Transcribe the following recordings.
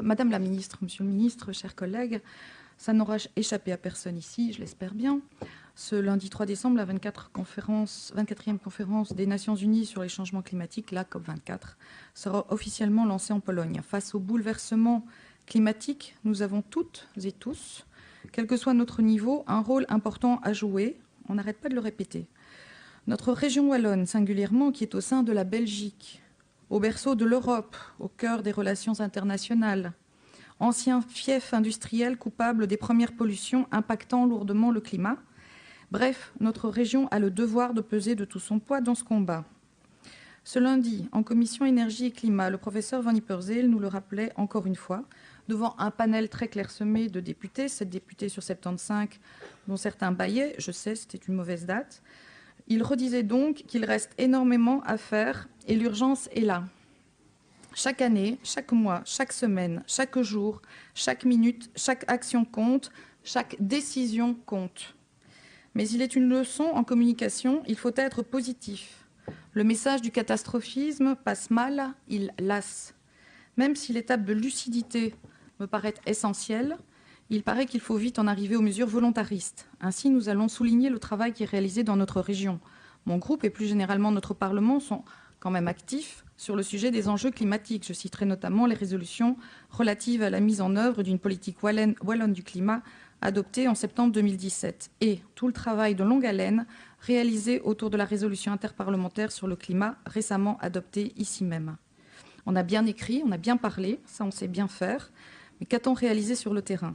Madame la ministre, Monsieur le ministre, chers collègues, ça n'aura échappé à personne ici, je l'espère bien. Ce lundi 3 décembre, la 24e conférence des Nations Unies sur les changements climatiques, la COP24, sera officiellement lancée en Pologne. Face au bouleversement climatique, nous avons toutes et tous, quel que soit notre niveau, un rôle important à jouer. On n'arrête pas de le répéter. Notre région wallonne, singulièrement, qui est au sein de la Belgique, au berceau de l'Europe, au cœur des relations internationales, ancien fief industriel coupable des premières pollutions impactant lourdement le climat. Bref, notre région a le devoir de peser de tout son poids dans ce combat. Ce lundi, en commission énergie et climat, le professeur Van Ypersele nous le rappelait encore une fois, devant un panel très clairsemé de députés, 7 députés sur 75, dont certains bâillaient, je sais, c'était une mauvaise date. Il redisait donc qu'il reste énormément à faire et l'urgence est là. Chaque année, chaque mois, chaque semaine, chaque jour, chaque minute, chaque action compte, chaque décision compte. Mais il est une leçon en communication, il faut être positif. Le message du catastrophisme passe mal, il lasse. Même si l'étape de lucidité me paraît essentielle, il paraît qu'il faut vite en arriver aux mesures volontaristes. Ainsi, nous allons souligner le travail qui est réalisé dans notre région. Mon groupe et plus généralement notre Parlement sont quand même actifs sur le sujet des enjeux climatiques. Je citerai notamment les résolutions relatives à la mise en œuvre d'une politique wallonne du climat adoptée en septembre 2017 et tout le travail de longue haleine réalisé autour de la résolution interparlementaire sur le climat récemment adoptée ici même. On a bien écrit, on a bien parlé, ça on sait bien faire, mais qu'a-t-on réalisé sur le terrain ?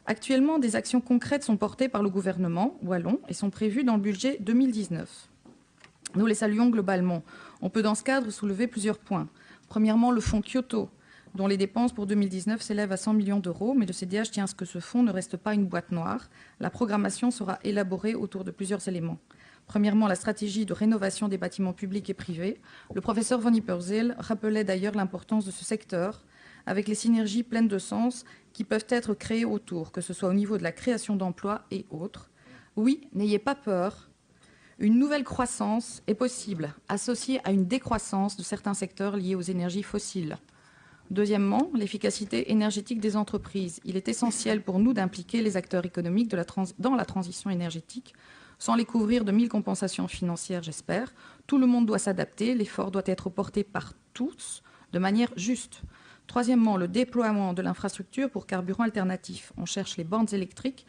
Actuellement, des actions concrètes sont portées par le gouvernement wallon et sont prévues dans le budget 2019. Nous les saluons globalement. On peut dans ce cadre soulever plusieurs points. Premièrement, le fonds Kyoto, dont les dépenses pour 2019 s'élèvent à 100 millions d'euros, mais le CDH tient à ce que ce fonds ne reste pas une boîte noire. La programmation sera élaborée autour de plusieurs éléments. Premièrement, la stratégie de rénovation des bâtiments publics et privés. Le professeur Van Ypersele rappelait d'ailleurs l'importance de ce secteur, avec les synergies pleines de sens qui peuvent être créées autour, que ce soit au niveau de la création d'emplois et autres. Oui, n'ayez pas peur. Une nouvelle croissance est possible, associée à une décroissance de certains secteurs liés aux énergies fossiles. Deuxièmement, l'efficacité énergétique des entreprises. Il est essentiel pour nous d'impliquer les acteurs économiques dans la transition énergétique, sans les couvrir de 1000 compensations financières, j'espère. Tout le monde doit s'adapter, l'effort doit être porté par tous de manière juste. Troisièmement, le déploiement de l'infrastructure pour carburants alternatifs. On cherche les bornes électriques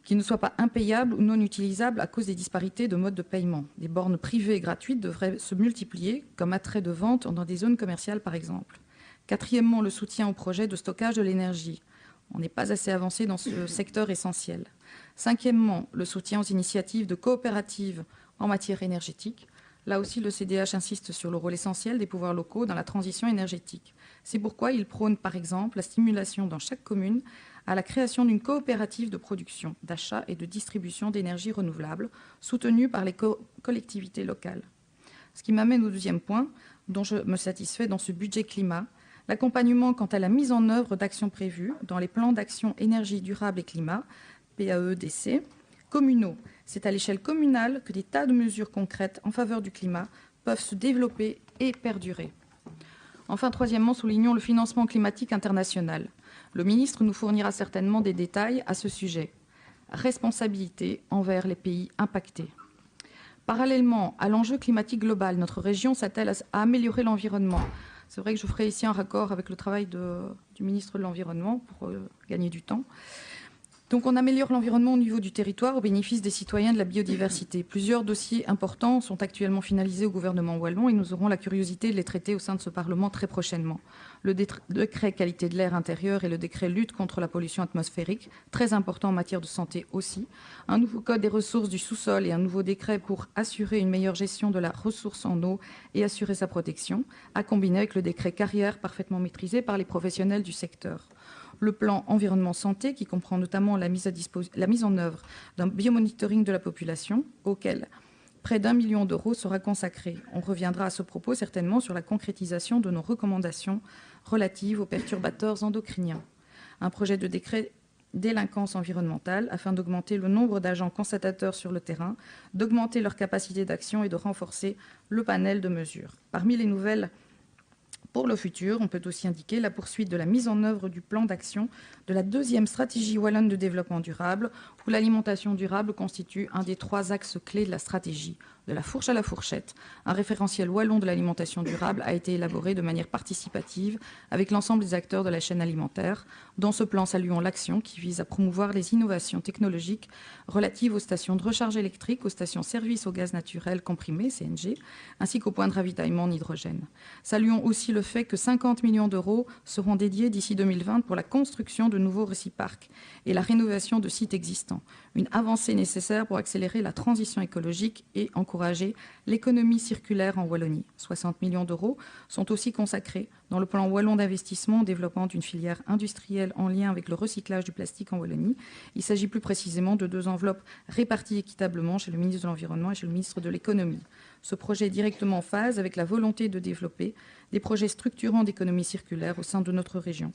qui ne soient pas impayables ou non utilisables à cause des disparités de modes de paiement. Des bornes privées gratuites devraient se multiplier comme attrait de vente dans des zones commerciales, par exemple. Quatrièmement, le soutien au projet de stockage de l'énergie. On n'est pas assez avancé dans ce secteur essentiel. Cinquièmement, le soutien aux initiatives de coopératives en matière énergétique. Là aussi, le CDH insiste sur le rôle essentiel des pouvoirs locaux dans la transition énergétique. C'est pourquoi il prône, par exemple, la stimulation dans chaque commune à la création d'une coopérative de production, d'achat et de distribution d'énergie renouvelable, soutenue par les collectivités locales. Ce qui m'amène au deuxième point, dont je me satisfais dans ce budget climat, l'accompagnement quant à la mise en œuvre d'actions prévues dans les plans d'action énergie durable et climat, PAEDC, communaux. C'est à l'échelle communale que des tas de mesures concrètes en faveur du climat peuvent se développer et perdurer. Enfin, troisièmement, soulignons le financement climatique international. Le ministre nous fournira certainement des détails à ce sujet. Responsabilité envers les pays impactés. Parallèlement à l'enjeu climatique global, notre région s'attelle à améliorer l'environnement. C'est vrai que je ferai ici un raccord avec le travail du ministre de l'Environnement pour gagner du temps. Donc on améliore l'environnement au niveau du territoire au bénéfice des citoyens de la biodiversité. Plusieurs dossiers importants sont actuellement finalisés au gouvernement wallon et nous aurons la curiosité de les traiter au sein de ce Parlement très prochainement. Le décret qualité de l'air intérieur et le décret lutte contre la pollution atmosphérique, très important en matière de santé aussi. Un nouveau code des ressources du sous-sol et un nouveau décret pour assurer une meilleure gestion de la ressource en eau et assurer sa protection, à combiner avec le décret carrière parfaitement maîtrisé par les professionnels du secteur. Le plan environnement santé qui comprend notamment la mise en œuvre d'un biomonitoring de la population auquel près d'1 million d'euros sera consacré. On reviendra à ce propos certainement sur la concrétisation de nos recommandations relatives aux perturbateurs endocriniens. Un projet de décret délinquance environnementale afin d'augmenter le nombre d'agents constatateurs sur le terrain, d'augmenter leur capacité d'action et de renforcer le panel de mesures. Parmi les nouvelles Pour le futur, on peut aussi indiquer la poursuite de la mise en œuvre du plan d'action de la deuxième stratégie wallonne de développement durable, où l'alimentation durable constitue un des 3 axes clés de la stratégie. De la fourche à la fourchette, un référentiel wallon de l'alimentation durable a été élaboré de manière participative avec l'ensemble des acteurs de la chaîne alimentaire. Dans ce plan, saluons l'action qui vise à promouvoir les innovations technologiques relatives aux stations de recharge électrique, aux stations-service au gaz naturel comprimé, CNG, ainsi qu'aux points de ravitaillement en hydrogène. Saluons aussi le fait que 50 millions d'euros seront dédiés d'ici 2020 pour la construction de nouveaux réciparcs et la rénovation de sites existants. Une avancée nécessaire pour accélérer la transition écologique et encourager l'économie circulaire en Wallonie. 60 millions d'euros sont aussi consacrés dans le plan wallon d'investissement au développement d'une filière industrielle en lien avec le recyclage du plastique en Wallonie. Il s'agit plus précisément de 2 enveloppes réparties équitablement chez le ministre de l'Environnement et chez le ministre de l'Économie. Ce projet est directement en phase avec la volonté de développer des projets structurants d'économie circulaire au sein de notre région.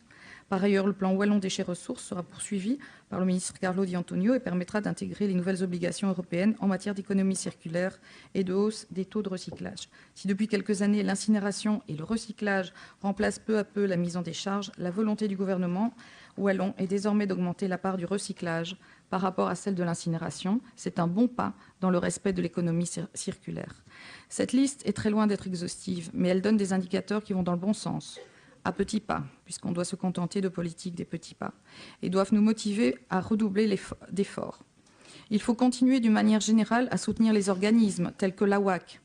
Par ailleurs, le plan wallon déchets ressources sera poursuivi par le ministre Carlo Di Antonio et permettra d'intégrer les nouvelles obligations européennes en matière d'économie circulaire et de hausse des taux de recyclage. Si depuis quelques années, l'incinération et le recyclage remplacent peu à peu la mise en décharge, la volonté du gouvernement wallon est désormais d'augmenter la part du recyclage par rapport à celle de l'incinération. C'est un bon pas dans le respect de l'économie circulaire. Cette liste est très loin d'être exhaustive, mais elle donne des indicateurs qui vont dans le bon sens, à petits pas, puisqu'on doit se contenter de politiques des petits pas, et doivent nous motiver à redoubler d'efforts. Il faut continuer d'une manière générale à soutenir les organismes tels que l'AWAC,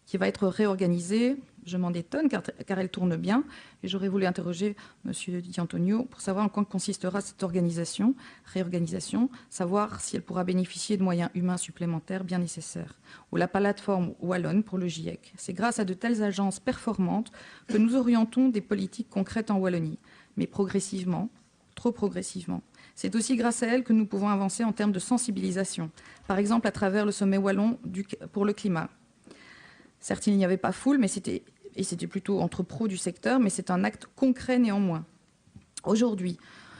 qui va être réorganisée. Je m'en étonne car elle tourne bien. Et j'aurais voulu interroger M. Di Antonio pour savoir en quoi consistera cette réorganisation, savoir si elle pourra bénéficier de moyens humains supplémentaires bien nécessaires. Ou la plateforme wallonne pour le GIEC. C'est grâce à de telles agences performantes que nous orientons des politiques concrètes en Wallonie. Mais progressivement, trop progressivement. C'est aussi grâce à elles que nous pouvons avancer en termes de sensibilisation. Par exemple, à travers le sommet wallon pour le climat. Certes, il n'y avait pas foule, mais c'était plutôt entre pros du secteur, mais c'est un acte concret néanmoins. Aujourd'hui,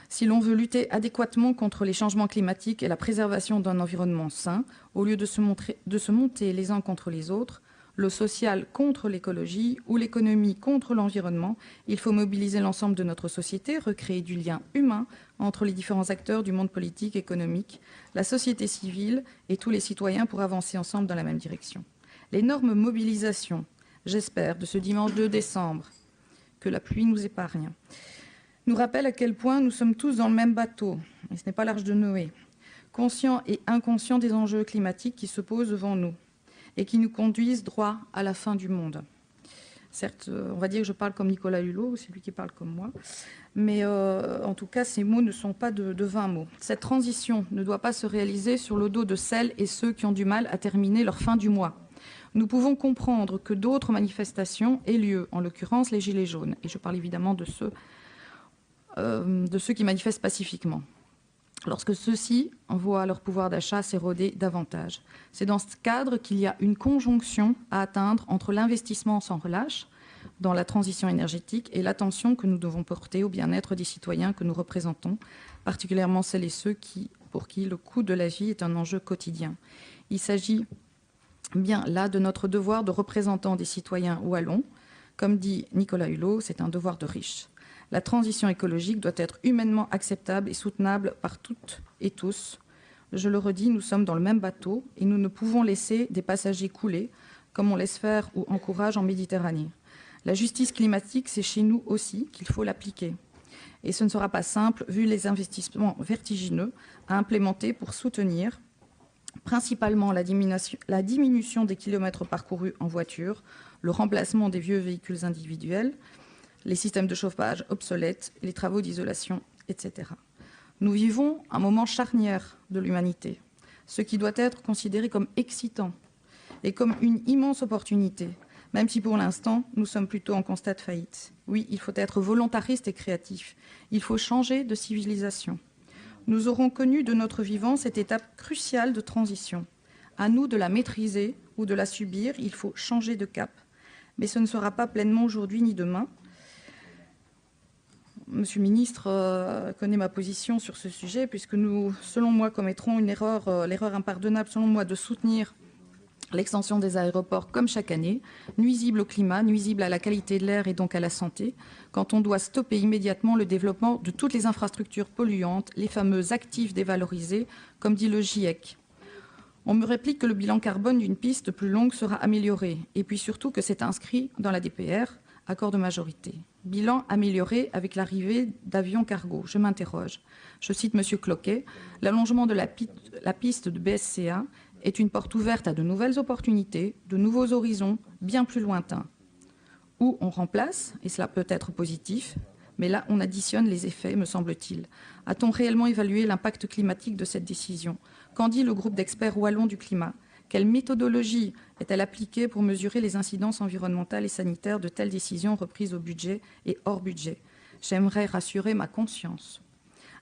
si l'on veut lutter adéquatement contre les changements climatiques et la préservation d'un environnement sain, au lieu de se monter les uns contre les autres, le social contre l'écologie ou l'économie contre l'environnement, il faut mobiliser l'ensemble de notre société, recréer du lien humain entre les différents acteurs du monde politique, économique, la société civile et tous les citoyens pour avancer ensemble dans la même direction. L'énorme mobilisation, j'espère, de ce dimanche 2 décembre, que la pluie nous épargne, nous rappelle à quel point nous sommes tous dans le même bateau, et ce n'est pas l'Arche de Noé, conscients et inconscients des enjeux climatiques qui se posent devant nous et qui nous conduisent droit à la fin du monde. Certes, on va dire que je parle comme Nicolas Hulot, c'est lui qui parle comme moi, mais en tout cas, ces mots ne sont pas de vains mots. Cette transition ne doit pas se réaliser sur le dos de celles et ceux qui ont du mal à terminer leur fin du mois. Nous pouvons comprendre que d'autres manifestations aient lieu, en l'occurrence les Gilets jaunes, et je parle évidemment de ceux qui manifestent pacifiquement, lorsque ceux-ci voient leur pouvoir d'achat s'éroder davantage. C'est dans ce cadre qu'il y a une conjonction à atteindre entre l'investissement sans relâche dans la transition énergétique et l'attention que nous devons porter au bien-être des citoyens que nous représentons, particulièrement celles et ceux pour qui le coût de la vie est un enjeu quotidien. Il s'agit bien là de notre devoir de représentant des citoyens wallons. Comme dit Nicolas Hulot, c'est un devoir de riche. La transition écologique doit être humainement acceptable et soutenable par toutes et tous. Je le redis, nous sommes dans le même bateau et nous ne pouvons laisser des passagers couler comme on laisse faire ou encourage en Méditerranée. La justice climatique, c'est chez nous aussi qu'il faut l'appliquer. Et ce ne sera pas simple vu les investissements vertigineux à implémenter pour soutenir principalement la diminution des kilomètres parcourus en voiture, le remplacement des vieux véhicules individuels, les systèmes de chauffage obsolètes, les travaux d'isolation, etc. Nous vivons un moment charnière de l'humanité, ce qui doit être considéré comme excitant et comme une immense opportunité, même si pour l'instant, nous sommes plutôt en constat de faillite. Oui, il faut être volontariste et créatif. Il faut changer de civilisation. Nous aurons connu de notre vivant cette étape cruciale de transition. À nous de la maîtriser ou de la subir, il faut changer de cap. Mais ce ne sera pas pleinement aujourd'hui ni demain. Monsieur le ministre connaît ma position sur ce sujet, puisque nous, selon moi, commettrons l'erreur impardonnable, selon moi, de soutenir l'extension des aéroports comme chaque année, nuisible au climat, nuisible à la qualité de l'air et donc à la santé, quand on doit stopper immédiatement le développement de toutes les infrastructures polluantes, les fameux actifs dévalorisés, comme dit le GIEC. On me réplique que le bilan carbone d'une piste plus longue sera amélioré, et puis surtout que c'est inscrit dans la DPR, accord de majorité. Bilan amélioré avec l'arrivée d'avions cargo. Je m'interroge. Je cite M. Cloquet, « L'allongement de la piste de BSCA est une porte ouverte à de nouvelles opportunités, de nouveaux horizons bien plus lointains. Où on remplace, et cela peut être positif, mais là on additionne les effets, me semble-t-il. A-t-on réellement évalué l'impact climatique de cette décision? Qu'en dit le groupe d'experts wallons du climat? Quelle méthodologie est-elle appliquée pour mesurer les incidences environnementales et sanitaires de telles décisions reprises au budget et hors budget? J'aimerais rassurer ma conscience.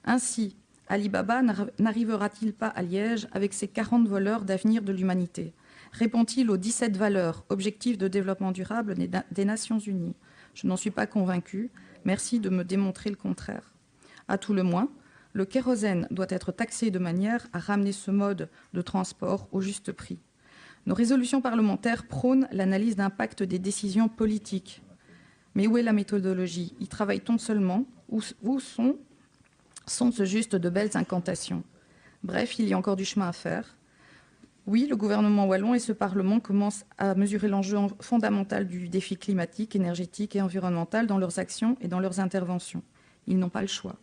Ainsi, Alibaba n'arrivera-t-il pas à Liège avec ses 40 voleurs d'avenir de l'humanité? Répond-il aux 17 valeurs, objectifs de développement durable des Nations Unies? Je n'en suis pas convaincue. Merci de me démontrer le contraire. À tout le moins, le kérosène doit être taxé de manière à ramener ce mode de transport au juste prix. Nos résolutions parlementaires prônent l'analyse d'impact des décisions politiques. Mais où est la méthodologie? Y travaille-t-on seulement? Où sont-ce juste de belles incantations? Bref, il y a encore du chemin à faire. Oui, le gouvernement wallon et ce Parlement commencent à mesurer l'enjeu fondamental du défi climatique, énergétique et environnemental dans leurs actions et dans leurs interventions. Ils n'ont pas le choix.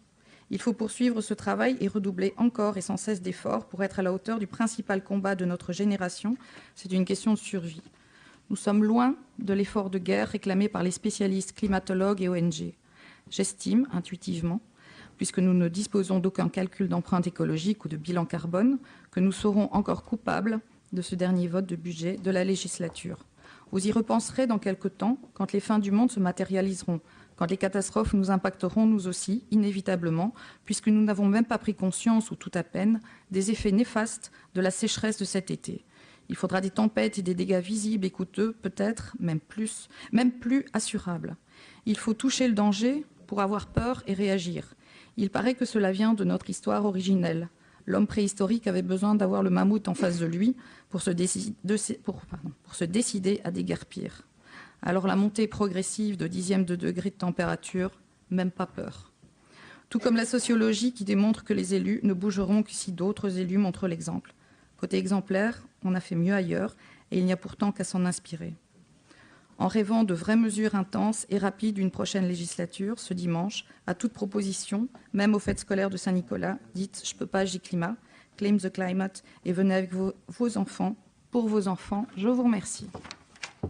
Il faut poursuivre ce travail et redoubler encore et sans cesse d'efforts pour être à la hauteur du principal combat de notre génération. C'est une question de survie. Nous sommes loin de l'effort de guerre réclamé par les spécialistes climatologues et ONG. J'estime, intuitivement, puisque nous ne disposons d'aucun calcul d'empreinte écologique ou de bilan carbone, que nous serons encore coupables de ce dernier vote de budget de la législature. Vous y repenserez dans quelque temps, quand les fins du monde se matérialiseront, quand les catastrophes nous impacteront nous aussi, inévitablement, puisque nous n'avons même pas pris conscience, ou tout à peine, des effets néfastes de la sécheresse de cet été. Il faudra des tempêtes et des dégâts visibles et coûteux, peut-être, même plus assurables. Il faut toucher le danger pour avoir peur et réagir. Il paraît que cela vient de notre histoire originelle. L'homme préhistorique avait besoin d'avoir le mammouth en face de lui pour se décider à déguerpir. Alors la montée progressive de dixièmes de degré de température, même pas peur. Tout comme la sociologie qui démontre que les élus ne bougeront que si d'autres élus montrent l'exemple. Côté exemplaire, on a fait mieux ailleurs et il n'y a pourtant qu'à s'en inspirer. En rêvant de vraies mesures intenses et rapides d'une prochaine législature, ce dimanche, à toute proposition, même aux fêtes scolaires de Saint-Nicolas, dites « Je peux pas, j'ai climat », « Claim the climate » et venez avec vos enfants, pour vos enfants. Je vous remercie.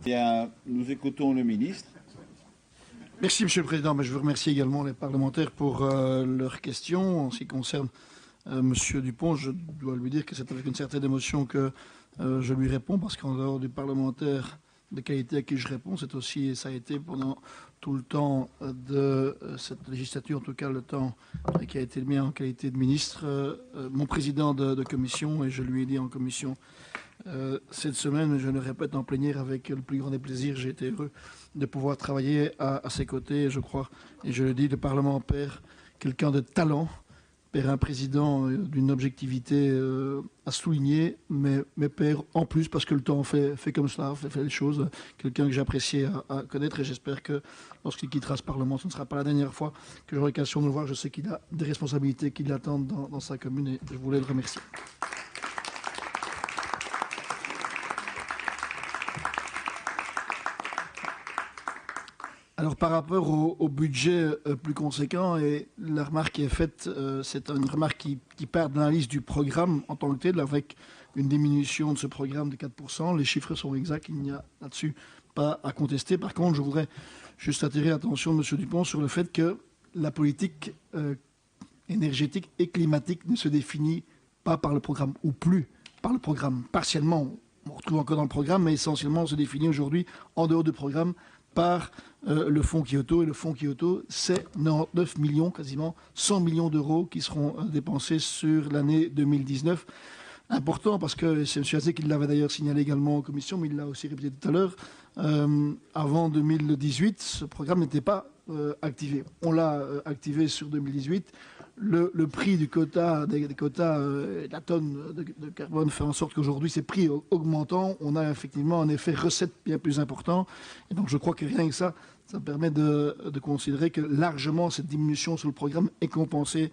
Bien, nous écoutons le ministre. Merci, Monsieur le Président. Mais je veux remercier également les parlementaires pour leurs questions. En ce qui concerne Monsieur Dupont, je dois lui dire que c'est avec une certaine émotion que je lui réponds, parce qu'en dehors du parlementaire de qualité à qui je réponds, c'est aussi, et ça a été pendant tout le temps de cette législature, en tout cas le temps qui a été le mien en qualité de ministre, mon président de commission, et je lui ai dit en commission cette semaine, je le répète en plénière avec le plus grand des plaisirs, j'ai été heureux de pouvoir travailler à ses côtés, et je crois, et je le dis, le Parlement perd quelqu'un de talent, perd un président d'une objectivité à souligner, mais perd en plus, parce que le temps fait comme cela, fait les choses, quelqu'un que j'appréciais à connaître, et j'espère que lorsqu'il quittera ce Parlement, ce ne sera pas la dernière fois que j'aurai l'occasion de le voir. Je sais qu'il a des responsabilités qui l'attendent dans sa commune, et je voulais le remercier. Alors par rapport au budget plus conséquent, et la remarque qui est faite, c'est une remarque qui part de l'analyse du programme en tant que tel, avec une diminution de ce programme de 4%. Les chiffres sont exacts, il n'y a là-dessus pas à contester. Par contre, je voudrais juste attirer l'attention de M. Dupont sur le fait que la politique énergétique et climatique ne se définit pas par le programme, ou plus par le programme. Partiellement, on retrouve encore dans le programme, mais essentiellement on se définit aujourd'hui en dehors du programme par le fonds Kyoto. Et le fonds Kyoto, c'est 99 millions, quasiment 100 millions d'euros qui seront dépensés sur l'année 2019. Important parce que c'est M. Azé qui l'avait d'ailleurs signalé également en commission, mais il l'a aussi répété tout à l'heure. Avant 2018, ce programme n'était pas activé. On l'a activé sur 2018. le prix du quota, des quotas, de la tonne de carbone fait en sorte qu'aujourd'hui, ces prix augmentant, on a effectivement un effet recette bien plus important. Et donc, je crois que rien que ça permet de considérer que largement cette diminution sur le programme est compensée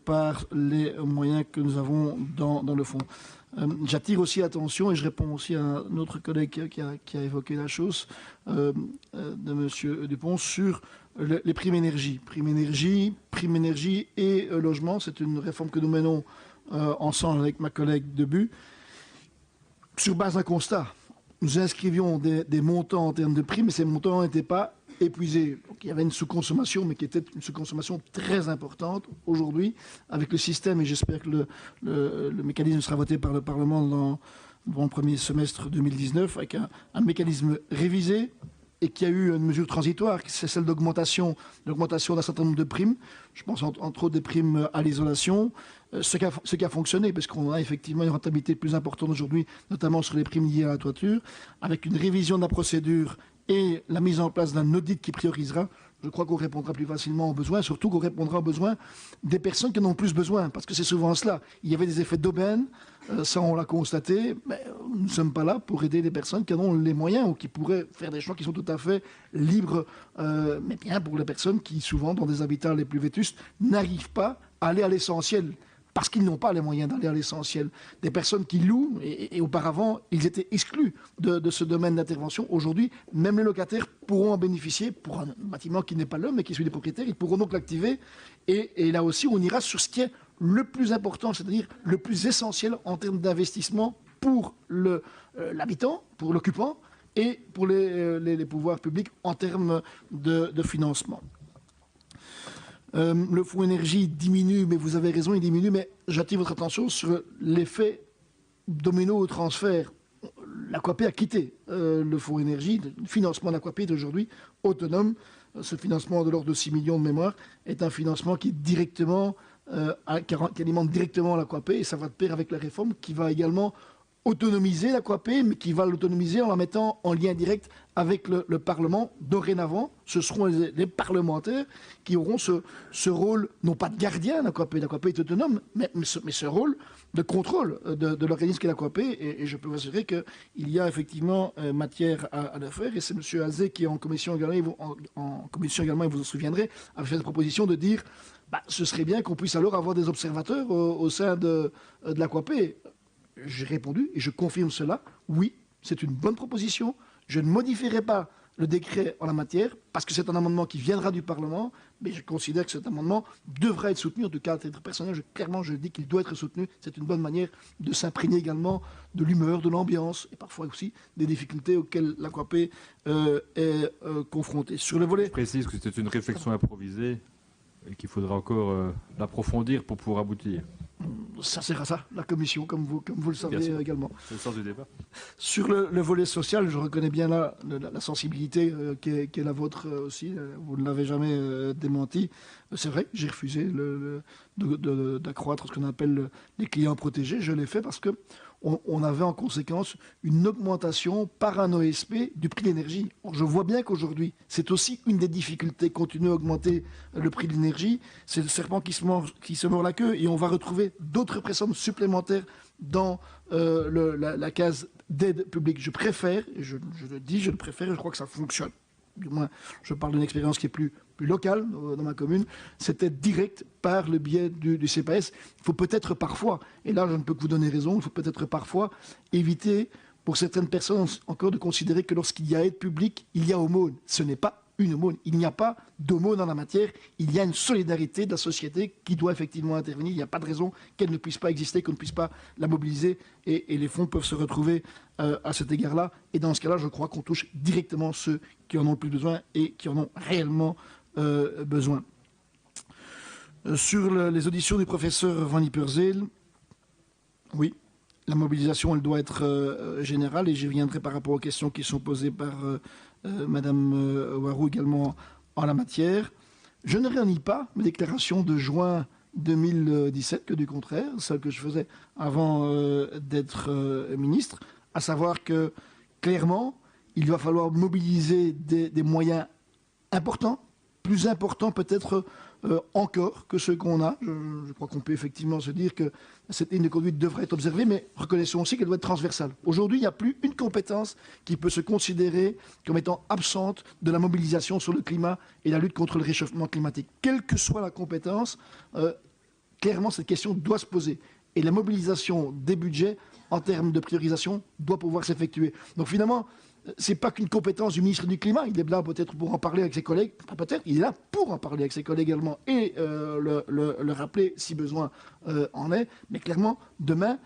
par les moyens que nous avons dans le fond. J'attire aussi l'attention, et je réponds aussi à un autre collègue qui a évoqué la chose, de M. Dupont, sur les primes énergie. Primes énergie et logement, c'est une réforme que nous menons ensemble avec ma collègue Debu, sur base d'un constat. Nous inscrivions des montants en termes de primes, mais ces montants n'étaient pas épuisés. Donc, il y avait une sous-consommation, mais qui était une sous-consommation très importante aujourd'hui, avec le système, et j'espère que le mécanisme sera voté par le Parlement dans le premier semestre 2019, avec un mécanisme révisé, et qui a eu une mesure transitoire, c'est celle d'augmentation d'un certain nombre de primes. Je pense entre autres des primes à l'isolation, ce qui a fonctionné, parce qu'on a effectivement une rentabilité plus importante aujourd'hui, notamment sur les primes liées à la toiture, avec une révision de la procédure et la mise en place d'un audit qui priorisera. Je crois qu'on répondra plus facilement aux besoins, surtout qu'on répondra aux besoins des personnes qui en ont plus besoin, parce que c'est souvent cela. Il y avait des effets d'aubaine, ça on l'a constaté, mais nous ne sommes pas là pour aider les personnes qui en ont les moyens ou qui pourraient faire des choix qui sont tout à fait libres, mais bien pour les personnes qui, souvent, dans des habitats les plus vétustes, n'arrivent pas à aller à l'essentiel. Parce qu'ils n'ont pas les moyens d'aller à l'essentiel. Des personnes qui louent, et auparavant, ils étaient exclus de ce domaine d'intervention. Aujourd'hui, même les locataires pourront en bénéficier pour un bâtiment qui n'est pas leur, mais qui est celui des propriétaires. Ils pourront donc l'activer. Et là aussi, on ira sur ce qui est le plus important, c'est-à-dire le plus essentiel en termes d'investissement pour l'habitant, pour l'occupant, et pour les pouvoirs publics en termes de financement. Le fonds énergie diminue, mais vous avez raison, il diminue, mais j'attire votre attention sur l'effet domino au transfert. L'Aquapé a quitté le fonds énergie. Le financement d'Aquapé est aujourd'hui autonome. Ce financement de l'ordre de 6 millions de mémoire est un financement qui alimente directement l'Aquapé, et ça va de pair avec la réforme qui va également autonomiser l'Aquapé, mais qui va l'autonomiser en la mettant en lien direct avec le Parlement. Dorénavant, ce seront les parlementaires qui auront ce rôle, non pas de gardien d'Aquapé, l'Aquapé est autonome, mais ce rôle de contrôle de l'organisme qu'est l'Aquapé, et je peux vous assurer qu'il y a effectivement matière à le faire, et c'est M. Azé qui, en commission également, et vous en souviendrez, a fait cette proposition de dire ce serait bien qu'on puisse alors avoir des observateurs au sein de l'Aquapé. J'ai répondu, et je confirme cela, oui, c'est une bonne proposition. Je ne modifierai pas le décret en la matière, parce que c'est un amendement qui viendra du Parlement, mais je considère que cet amendement devra être soutenu. En tout cas, à titre personnel, clairement, je dis qu'il doit être soutenu. C'est une bonne manière de s'imprégner également de l'humeur, de l'ambiance, et parfois aussi des difficultés auxquelles l'Aquapé est confrontée. Sur le volet... Je précise que c'était une réflexion improvisée et qu'il faudra encore l'approfondir pour pouvoir aboutir. Ça sert à ça, la commission, comme vous le savez également. C'est le sens du débat. Sur le volet social, je reconnais bien là la sensibilité qui est la vôtre aussi. Vous ne l'avez jamais démenti. C'est vrai, j'ai refusé d'accroître ce qu'on appelle les clients protégés. Je l'ai fait parce que on avait en conséquence une augmentation par un OSP du prix de l'énergie. Je vois bien qu'aujourd'hui, c'est aussi une des difficultés, continuer à augmenter le prix de l'énergie. C'est le serpent qui se mord la queue, et on va retrouver d'autres pressions supplémentaires dans la case d'aide publique. Je préfère, et je le dis, je le préfère, et je crois que ça fonctionne. Du moins, je parle d'une expérience qui est plus locale dans ma commune. C'était direct par le biais du CPS. Il faut peut-être parfois, et là je ne peux que vous donner raison, il faut peut-être parfois éviter pour certaines personnes encore de considérer que lorsqu'il y a aide publique, il y a aumône. Ce n'est pas une aumône. Il n'y a pas d'aumône en la matière. Il y a une solidarité de la société qui doit effectivement intervenir. Il n'y a pas de raison qu'elle ne puisse pas exister, qu'on ne puisse pas la mobiliser. Et les fonds peuvent se retrouver à cet égard-là. Et dans ce cas-là, je crois qu'on touche directement ceux qui en ont le plus besoin et qui en ont réellement besoin. Sur les auditions du professeur Van Yperseel, oui, la mobilisation, elle doit être générale, et j'y reviendrai par rapport aux questions qui sont posées par Madame Warou également en la matière. Je ne réunis pas mes déclarations de juin 2017 que du contraire, celles que je faisais avant d'être ministre, à savoir que clairement, il va falloir mobiliser des moyens importants, plus importants peut-être encore que ceux qu'on a. Je crois qu'on peut effectivement se dire que cette ligne de conduite devrait être observée, mais reconnaissons aussi qu'elle doit être transversale. Aujourd'hui, il n'y a plus une compétence qui peut se considérer comme étant absente de la mobilisation sur le climat et la lutte contre le réchauffement climatique. Quelle que soit la compétence, clairement, cette question doit se poser. Et la mobilisation des budgets en termes de priorisation doit pouvoir s'effectuer. Donc finalement, ce n'est pas qu'une compétence du ministre du Climat. Il est là peut-être pour en parler avec ses collègues. Pas peut-être, il est là pour en parler avec ses collègues également et le rappeler si besoin en est. Mais clairement, demain,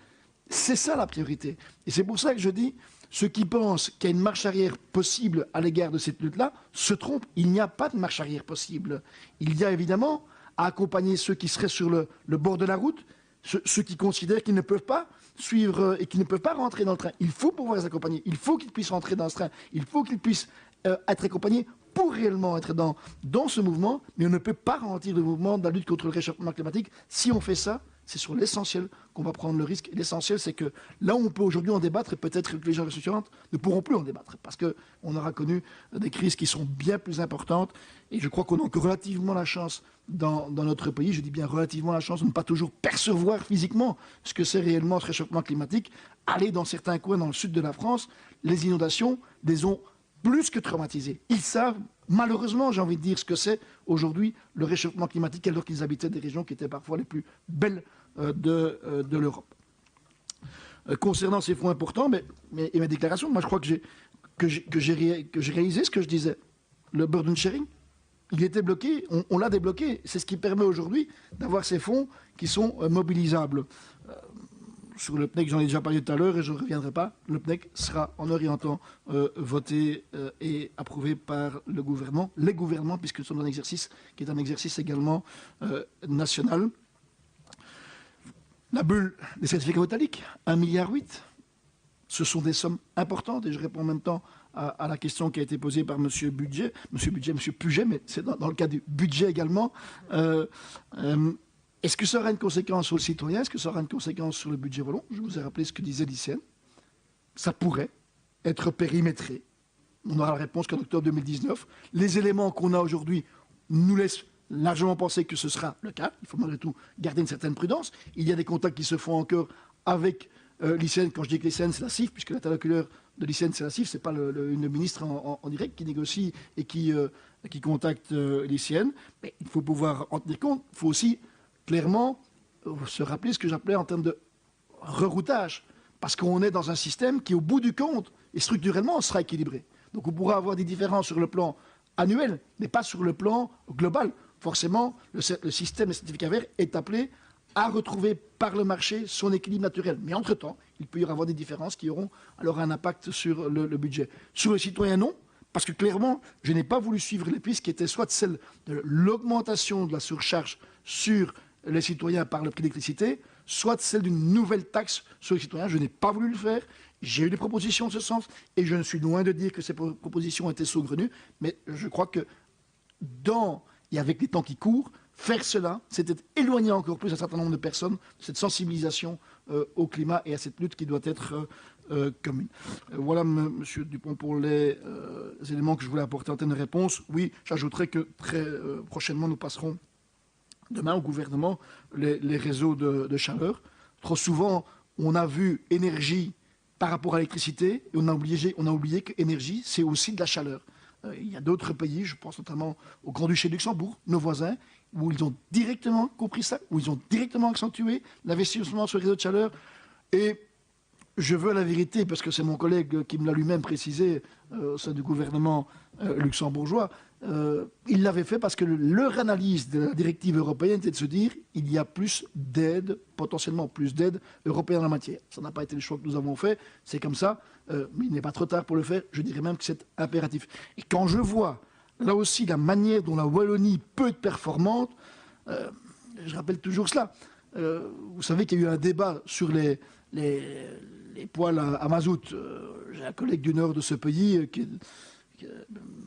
c'est ça la priorité. Et c'est pour ça que je dis, ceux qui pensent qu'il y a une marche arrière possible à l'égard de cette lutte-là se trompent. Il n'y a pas de marche arrière possible. Il y a évidemment à accompagner ceux qui seraient sur le bord de la route, ceux qui considèrent qu'ils ne peuvent pas suivre et qui ne peuvent pas rentrer dans le train. Il faut pouvoir les accompagner. Il faut qu'ils puissent rentrer dans ce train. Il faut qu'ils puissent être accompagnés pour réellement être dans ce mouvement. Mais on ne peut pas ralentir le mouvement de la lutte contre le réchauffement climatique. Si on fait ça, c'est sur l'essentiel qu'on va prendre le risque. Et l'essentiel, c'est que là où on peut aujourd'hui en débattre, et peut-être que les gens suivantes ne pourront plus en débattre, parce qu'on aura connu des crises qui sont bien plus importantes. Et je crois qu'on a encore relativement la chance dans notre pays, je dis bien relativement la chance de ne pas toujours percevoir physiquement ce que c'est réellement ce réchauffement climatique. Aller dans certains coins dans le sud de la France, les inondations les ont plus que traumatisés. Ils savent, malheureusement, j'ai envie de dire, ce que c'est aujourd'hui le réchauffement climatique, alors qu'ils habitaient des régions qui étaient parfois les plus belles de l'Europe. Concernant ces fonds importants, et ma déclaration, moi je crois que j'ai réalisé ce que je disais. Le burden sharing, il était bloqué, on l'a débloqué. C'est ce qui permet aujourd'hui d'avoir ces fonds qui sont mobilisables. Sur le PNEC, j'en ai déjà parlé tout à l'heure et je ne reviendrai pas. Le PNEC sera en orientant voté et approuvé par le gouvernement, les gouvernements, puisque nous sommes dans un exercice qui est un exercice également national. La bulle des certificats métalliques, 1,8 milliard. Ce sont des sommes importantes et je réponds en même temps à la question qui a été posée par M. Puget, mais c'est dans le cas du budget également. Est-ce que ça aura une conséquence sur le citoyen? Est-ce que ça aura une conséquence sur le budget wallon? Je vous ai rappelé ce que disait l'ICN. Ça pourrait être périmétré. On aura la réponse qu'en octobre 2019. Les éléments qu'on a aujourd'hui nous laissent largement penser que ce sera le cas. Il faut malgré tout garder une certaine prudence. Il y a des contacts qui se font encore avec l'ICN. Quand je dis que l'ICN, c'est la CIF, puisque l'interlocuteur de l'ICN, c'est la CIF, ce n'est pas le ministre en direct qui négocie et qui contacte l'ICN. Mais il faut pouvoir en tenir compte. Il faut aussi clairement se rappeler ce que j'appelais en termes de reroutage. Parce qu'on est dans un système qui, au bout du compte, et structurellement, sera équilibré. Donc on pourra avoir des différences sur le plan annuel, mais pas sur le plan global. Forcément, le système des certificats verts est appelé à retrouver par le marché son équilibre naturel. Mais entre-temps, il peut y avoir des différences qui auront alors un impact sur le budget. Sur le citoyen, non. Parce que clairement, je n'ai pas voulu suivre les pistes qui étaient soit celle de l'augmentation de la surcharge sur les citoyens par le prix d'électricité, soit celle d'une nouvelle taxe sur les citoyens. Je n'ai pas voulu le faire. J'ai eu des propositions en ce sens et je ne suis loin de dire que ces propositions étaient saugrenues, mais je crois que et avec les temps qui courent, faire cela, c'était éloigner encore plus un certain nombre de personnes de cette sensibilisation au climat et à cette lutte qui doit être commune. Voilà, Monsieur Dupont, pour les éléments que je voulais apporter en termes de réponse. Oui, j'ajouterai que très prochainement, nous passerons demain au gouvernement les réseaux de chaleur. Trop souvent, on a vu énergie par rapport à l'électricité et on a oublié que énergie, c'est aussi de la chaleur. Il y a d'autres pays, je pense notamment au Grand-Duché de Luxembourg, nos voisins, où ils ont directement compris ça, où ils ont directement accentué l'investissement sur les réseaux de chaleur. Et je veux la vérité, parce que c'est mon collègue qui me l'a lui-même précisé au sein du gouvernement luxembourgeois, il l'avait fait parce que leur analyse de la directive européenne était de se dire il y a plus d'aide, potentiellement plus d'aide européenne en la matière. Ça n'a pas été le choix que nous avons fait, c'est comme ça, mais il n'est pas trop tard pour le faire, je dirais même que c'est impératif. Et quand je vois là aussi la manière dont la Wallonie peut être performante, je rappelle toujours cela. Vous savez qu'il y a eu un débat sur les poêles à mazout. J'ai un collègue du nord de ce pays,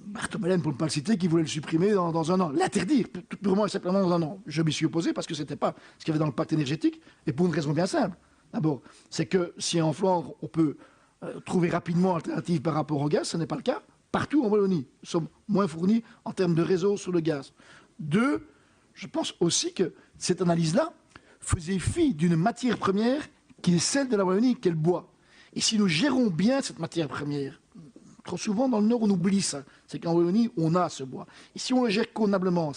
Bartholomène, pour ne pas le citer, qui voulait le supprimer dans un an. L'interdire, purement et simplement dans un an. Je m'y suis opposé parce que ce n'était pas ce qu'il y avait dans le pacte énergétique, et pour une raison bien simple. D'abord, c'est que si en Flandre, on peut trouver rapidement alternative par rapport au gaz, ce n'est pas le cas. Partout en Wallonie, nous sommes moins fournis en termes de réseau sur le gaz. Deux, je pense aussi que cette analyse-là faisait fi d'une matière première qui est celle de la Wallonie, qui est le bois. Et si nous gérons bien cette matière première, trop souvent dans le Nord on oublie ça, c'est qu'en Wallonie on a ce bois. Et si on le gère convenablement,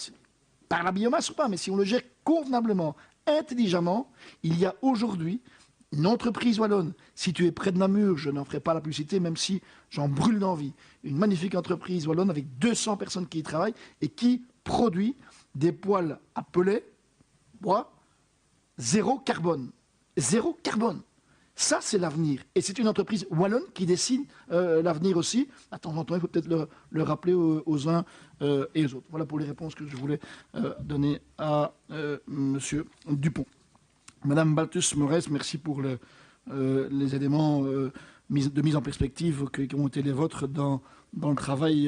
par la biomasse ou pas, mais si on le gère convenablement, intelligemment, il y a aujourd'hui une entreprise wallonne située près de Namur, je n'en ferai pas la publicité même si j'en brûle d'envie, une magnifique entreprise wallonne avec 200 personnes qui y travaillent et qui produit des poêles à pellets, bois, zéro carbone. Zéro carbone. Ça, c'est l'avenir. Et c'est une entreprise wallonne qui dessine l'avenir aussi. De temps en temps, il faut peut-être le rappeler aux uns et aux autres. Voilà pour les réponses que je voulais donner à M. Dupont. Madame Balthus-Morès, merci pour les éléments de mise en perspective qui ont été les vôtres dans le travail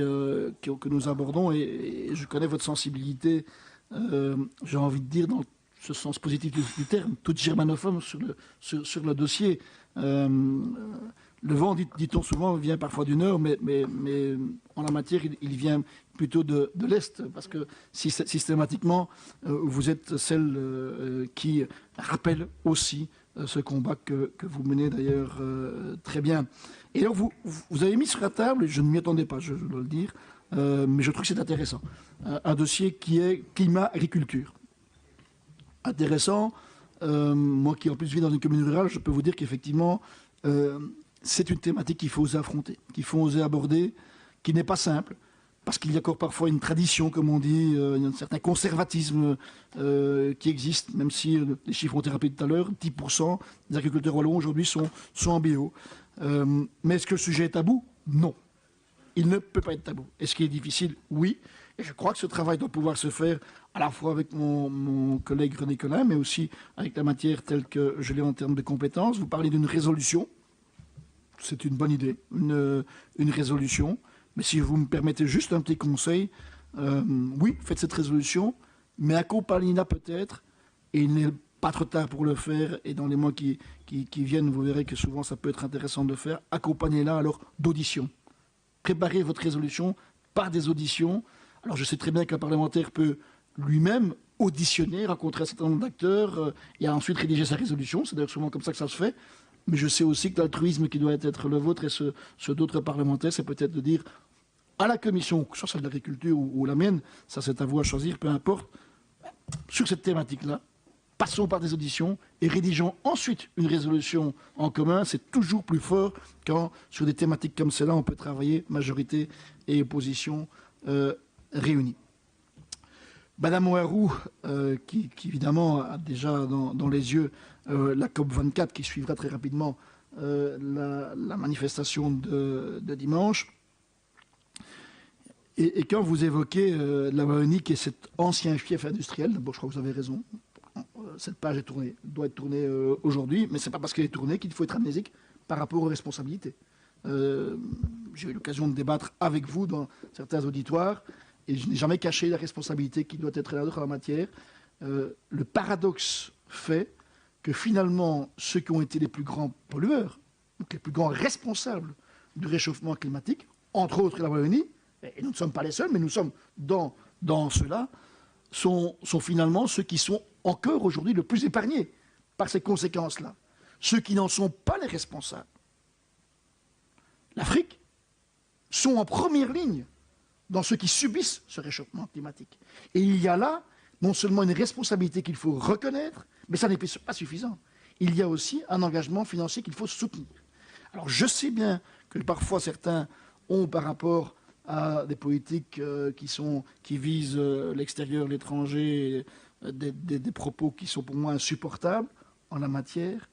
que nous abordons. Et je connais votre sensibilité, j'ai envie de dire, dans ce sens positif du terme, toute germanophone sur le dossier. Le vent, dit-on souvent, vient parfois du nord, mais en la matière, il vient plutôt de l'Est, parce que systématiquement, vous êtes celle qui rappelle aussi ce combat que vous menez d'ailleurs très bien. Et alors, vous avez mis sur la table, je ne m'y attendais pas, je dois le dire, mais je trouve que c'est intéressant, un dossier qui est climat-agriculture. Intéressant, moi qui en plus vis dans une commune rurale, je peux vous dire qu'effectivement, c'est une thématique qu'il faut oser affronter, qu'il faut oser aborder, qui n'est pas simple, parce qu'il y a encore parfois une tradition, comme on dit, un certain conservatisme qui existe, même si les chiffres ont été rappelés tout à l'heure, 10% des agriculteurs wallons aujourd'hui sont en bio. Mais est-ce que le sujet est tabou? Non. Il ne peut pas être tabou. Est-ce qu'il est difficile? Oui. Et je crois que ce travail doit pouvoir se faire à la fois avec mon collègue René Colin, mais aussi avec la matière telle que je l'ai en termes de compétences. Vous parlez d'une résolution. C'est une bonne idée, une résolution. Mais si vous me permettez juste un petit conseil, oui, faites cette résolution, mais accompagnez-la peut-être, et il n'est pas trop tard pour le faire, et dans les mois qui viennent, vous verrez que souvent ça peut être intéressant de le faire, accompagnez-la alors d'auditions. Préparez votre résolution par des auditions. Alors je sais très bien qu'un parlementaire peut lui-même auditionner, rencontrer un certain nombre d'acteurs, et ensuite rédiger sa résolution. C'est d'ailleurs souvent comme ça que ça se fait. Mais je sais aussi que l'altruisme qui doit être le vôtre et ceux d'autres parlementaires, c'est peut-être de dire à la commission, que ce soit celle de l'agriculture ou la mienne, ça c'est à vous à choisir, peu importe, sur cette thématique-là, passons par des auditions et rédigeons ensuite une résolution en commun. C'est toujours plus fort quand sur des thématiques comme celle-là, on peut travailler majorité et opposition réunies. Madame Ouarou, qui évidemment a déjà dans les yeux la COP24 qui suivra très rapidement la manifestation de dimanche. Et quand vous évoquez la Wallonie qui est cet ancien fief industriel, d'abord je crois que vous avez raison, cette page doit être tournée aujourd'hui, mais ce n'est pas parce qu'elle est tournée qu'il faut être amnésique par rapport aux responsabilités. J'ai eu l'occasion de débattre avec vous dans certains auditoires, et je n'ai jamais caché la responsabilité qui doit être la nôtre en la matière. Le paradoxe fait que finalement, ceux qui ont été les plus grands pollueurs, donc les plus grands responsables du réchauffement climatique, entre autres la Wallonie, et nous ne sommes pas les seuls, mais nous sommes dans ceux-là, sont finalement ceux qui sont encore aujourd'hui le plus épargnés par ces conséquences-là. Ceux qui n'en sont pas les responsables, l'Afrique, sont en première ligne dans ceux qui subissent ce réchauffement climatique. Et il y a là non seulement une responsabilité qu'il faut reconnaître, mais ça n'est pas suffisant. Il y a aussi un engagement financier qu'il faut soutenir. Alors je sais bien que parfois certains ont par rapport à des politiques qui visent l'extérieur, l'étranger, des propos qui sont pour moi insupportables en la matière.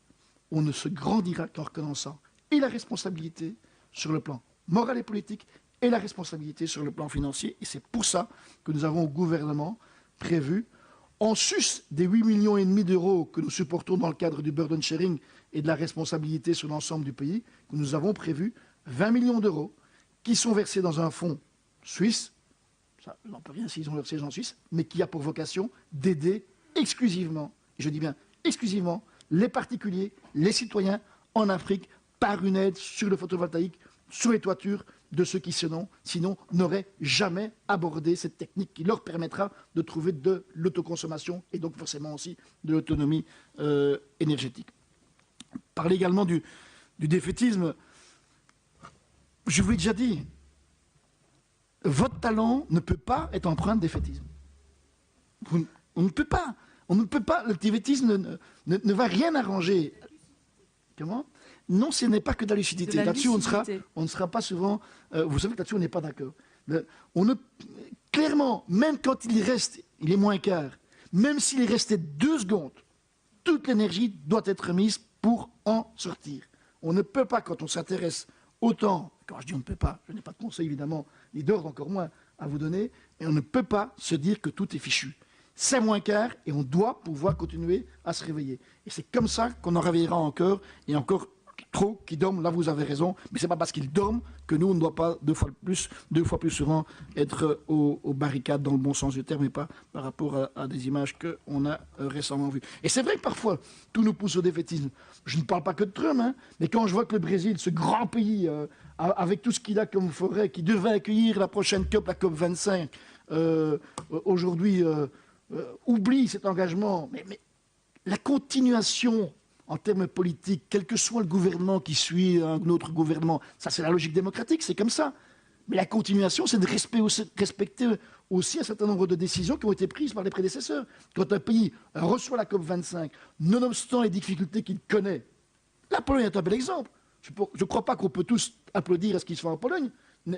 On ne se grandira qu'en reconnaissant et la responsabilité sur le plan moral et politique et la responsabilité sur le plan financier. Et c'est pour ça que nous avons au gouvernement prévu, en sus des 8,5 millions d'euros que nous supportons dans le cadre du burden sharing et de la responsabilité sur l'ensemble du pays, que nous avons prévu 20 millions d'euros qui sont versés dans un fonds suisse, ça, on n'en peut rien s'ils ont leur siège en Suisse, mais qui a pour vocation d'aider exclusivement, et je dis bien exclusivement, les particuliers, les citoyens en Afrique par une aide sur le photovoltaïque, sur les toitures, de ceux qui, sinon, n'auraient jamais abordé cette technique qui leur permettra de trouver de l'autoconsommation et donc forcément aussi de l'autonomie énergétique. Parler également du défaitisme. Je vous l'ai déjà dit, votre talent ne peut pas être empreint de défaitisme. On ne peut pas. On ne peut pas. Le défaitisme ne va rien arranger. Comment ? Non, ce n'est pas que de la lucidité. Là-dessus, on ne sera pas souvent... vous savez que là-dessus, on n'est pas d'accord. Clairement, même quand il est moins quart, même s'il est resté 2 secondes, toute l'énergie doit être mise pour en sortir. On ne peut pas, quand on s'intéresse autant, quand je dis on ne peut pas, je n'ai pas de conseil évidemment, ni d'ordre encore moins à vous donner, et on ne peut pas se dire que tout est fichu. C'est moins quart et on doit pouvoir continuer à se réveiller. Et c'est comme ça qu'on en réveillera encore et encore trop qui dorment. Là, vous avez raison, mais c'est pas parce qu'ils dorment que nous, on ne doit pas deux fois plus souvent être aux barricades dans le bon sens du terme et pas par rapport à des images qu'on a récemment vues. Et c'est vrai que parfois, tout nous pousse au défaitisme. Je ne parle pas que de Trump, hein, mais quand je vois que le Brésil, ce grand pays, avec tout ce qu'il a comme forêt, qui devait accueillir la prochaine COP, la COP 25, aujourd'hui oublie cet engagement, mais la continuation en termes politiques, quel que soit le gouvernement qui suit un autre gouvernement, ça c'est la logique démocratique, c'est comme ça. Mais la continuation, c'est de respecter aussi un certain nombre de décisions qui ont été prises par les prédécesseurs. Quand un pays reçoit la COP25, nonobstant les difficultés qu'il connaît, la Pologne est un bel exemple. Je ne crois pas qu'on peut tous applaudir à ce qui se fait en Pologne,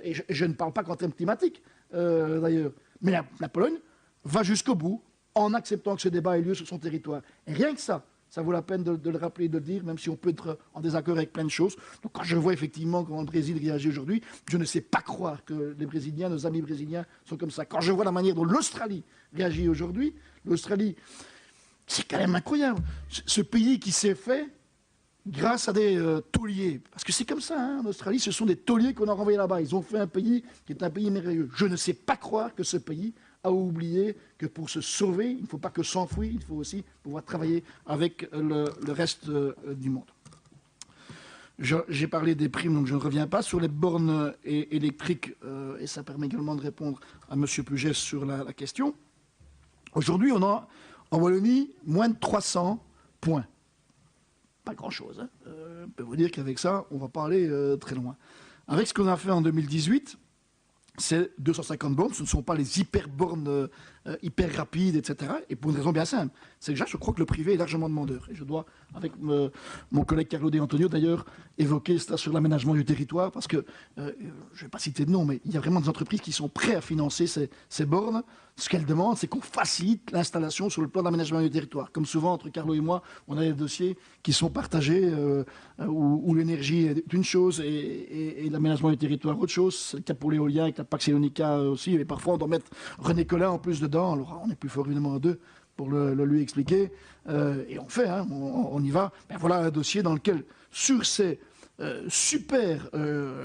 et je ne parle pas qu'en termes climatiques, d'ailleurs. Mais la Pologne va jusqu'au bout en acceptant que ce débat ait lieu sur son territoire. Et rien que ça vaut la peine de le rappeler et de le dire, même si on peut être en désaccord avec plein de choses. Donc quand je vois effectivement comment le Brésil réagit aujourd'hui, je ne sais pas croire que les Brésiliens, nos amis brésiliens, sont comme ça. Quand je vois la manière dont l'Australie réagit aujourd'hui, l'Australie, c'est quand même incroyable. Ce pays qui s'est fait grâce à des tauliers. Parce que c'est comme ça, hein, en Australie, ce sont des tauliers qu'on a renvoyés là-bas. Ils ont fait un pays qui est un pays merveilleux. Je ne sais pas croire que ce pays a oublié que pour se sauver, il ne faut pas que s'enfuir, il faut aussi pouvoir travailler avec le reste du monde. J'ai parlé des primes, donc je ne reviens pas. Sur les bornes électriques, et ça permet également de répondre à M. Puget sur la question. Aujourd'hui, on a en Wallonie moins de 300 points. Pas grand-chose. Hein. Je peux vous dire qu'avec ça, on va pas aller très loin. Avec ce qu'on a fait en 2018, c'est 250 bornes. Ce ne sont pas les hyper-bornes hyper rapides, etc. Et pour une raison bien simple. C'est que déjà, je crois que le privé est largement demandeur. Et je dois, avec mon collègue Carlo De Antonio, d'ailleurs, évoquer ça sur l'aménagement du territoire, parce que, je ne vais pas citer de nom, mais il y a vraiment des entreprises qui sont prêtes à financer ces bornes. Ce qu'elles demandent, c'est qu'on facilite l'installation sur le plan d'aménagement du territoire. Comme souvent, entre Carlo et moi, on a des dossiers qui sont partagés, où l'énergie est une chose et l'aménagement du territoire autre chose. C'est le cas pour l'éolien avec la Pax Eonica aussi. Et parfois, on doit mettre René Collin en plus dedans. Alors, on est plus fort évidemment à deux pour le lui expliquer. Et on fait, hein, on y va. Ben, voilà un dossier dans lequel, sur ces super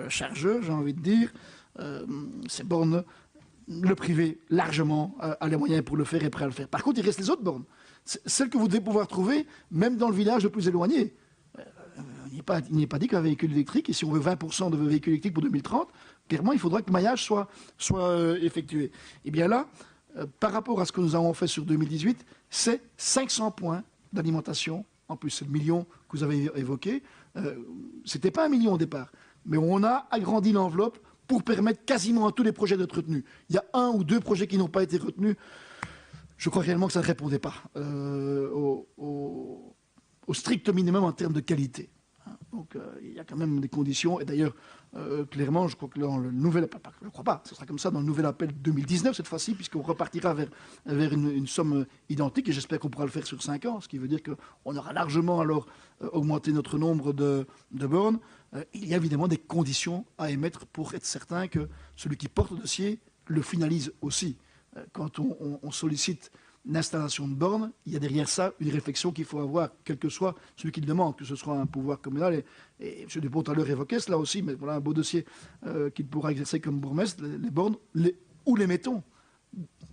chargeurs, j'ai envie de dire, ces bornes, le privé, largement, a les moyens pour le faire et est prêt à le faire. Par contre, il reste les autres bornes. Celles que vous devez pouvoir trouver, même dans le village le plus éloigné. Il n'est pas dit qu'un véhicule électrique, et si on veut 20% de véhicules électriques pour 2030, clairement, il faudra que le maillage soit effectué. Et bien là, par rapport à ce que nous avons fait sur 2018, c'est 500 points d'alimentation. En plus, c'est le million que vous avez évoqué. Ce n'était pas 1 million au départ, mais on a agrandi l'enveloppe pour permettre quasiment à tous les projets d'être retenus. Il y a 1 ou 2 projets qui n'ont pas été retenus. Je crois réellement que ça ne répondait pas au strict minimum en termes de qualité. Donc il y a quand même des conditions. Et d'ailleurs, clairement, je crois que dans le nouvel... Je ne crois pas, ce sera comme ça dans le nouvel appel 2019 cette fois-ci, puisqu'on repartira vers une somme identique, et j'espère qu'on pourra le faire sur 5 ans, ce qui veut dire qu'on aura largement alors augmenté notre nombre de bornes. Il y a évidemment des conditions à émettre pour être certain que celui qui porte le dossier le finalise aussi. Quand on sollicite l'installation de bornes, il y a derrière ça une réflexion qu'il faut avoir, quel que soit celui qui le demande, que ce soit un pouvoir communal. Et M. Dupont tout à l'heure évoquait cela aussi, mais voilà un beau dossier qu'il pourra exercer comme bourgmestre, les bornes, où les mettons?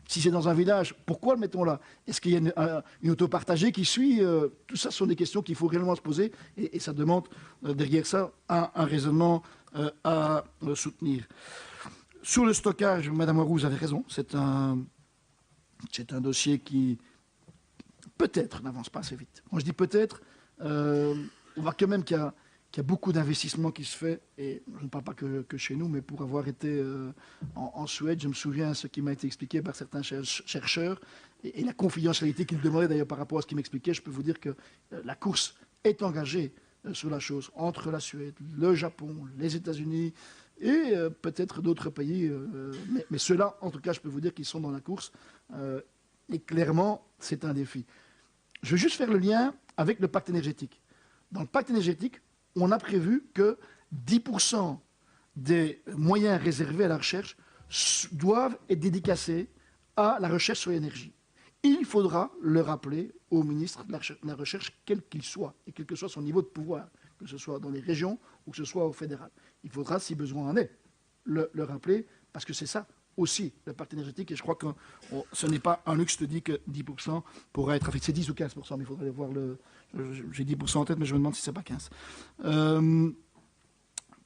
Si c'est dans un village, pourquoi le mettons là? Est-ce qu'il y a une auto partagée qui suit? Tout ça sont des questions qu'il faut réellement se poser, et ça demande derrière ça un raisonnement à soutenir. Sur le stockage, Madame Roux, vous avez raison, c'est un dossier qui peut-être n'avance pas assez vite. Moi je dis peut-être, on voit quand même qu'il y a beaucoup d'investissements qui se fait, et je ne parle pas que chez nous, mais pour avoir été en Suède, je me souviens ce qui m'a été expliqué par certains chercheurs, et la confidentialité qu'ils demandaient d'ailleurs par rapport à ce qu'ils m'expliquaient. Je peux vous dire que la course est engagée sur la chose, entre la Suède, le Japon, les États-Unis, et peut-être d'autres pays, mais ceux-là, en tout cas, je peux vous dire qu'ils sont dans la course, et clairement, c'est un défi. Je veux juste faire le lien avec le pacte énergétique. Dans le pacte énergétique, on a prévu que 10% des moyens réservés à la recherche doivent être dédicacés à la recherche sur l'énergie. Il faudra le rappeler au ministre de la Recherche, quel qu'il soit, et quel que soit son niveau de pouvoir, que ce soit dans les régions ou que ce soit au fédéral. Il faudra, si besoin en est, le rappeler, parce que c'est ça aussi le pacte énergétique, et je crois que ce n'est pas un luxe de dire que 10% pourrait être affecté. C'est 10 ou 15%, mais il faudrait voir le... J'ai 10% en tête, mais je me demande si ce n'est pas 15.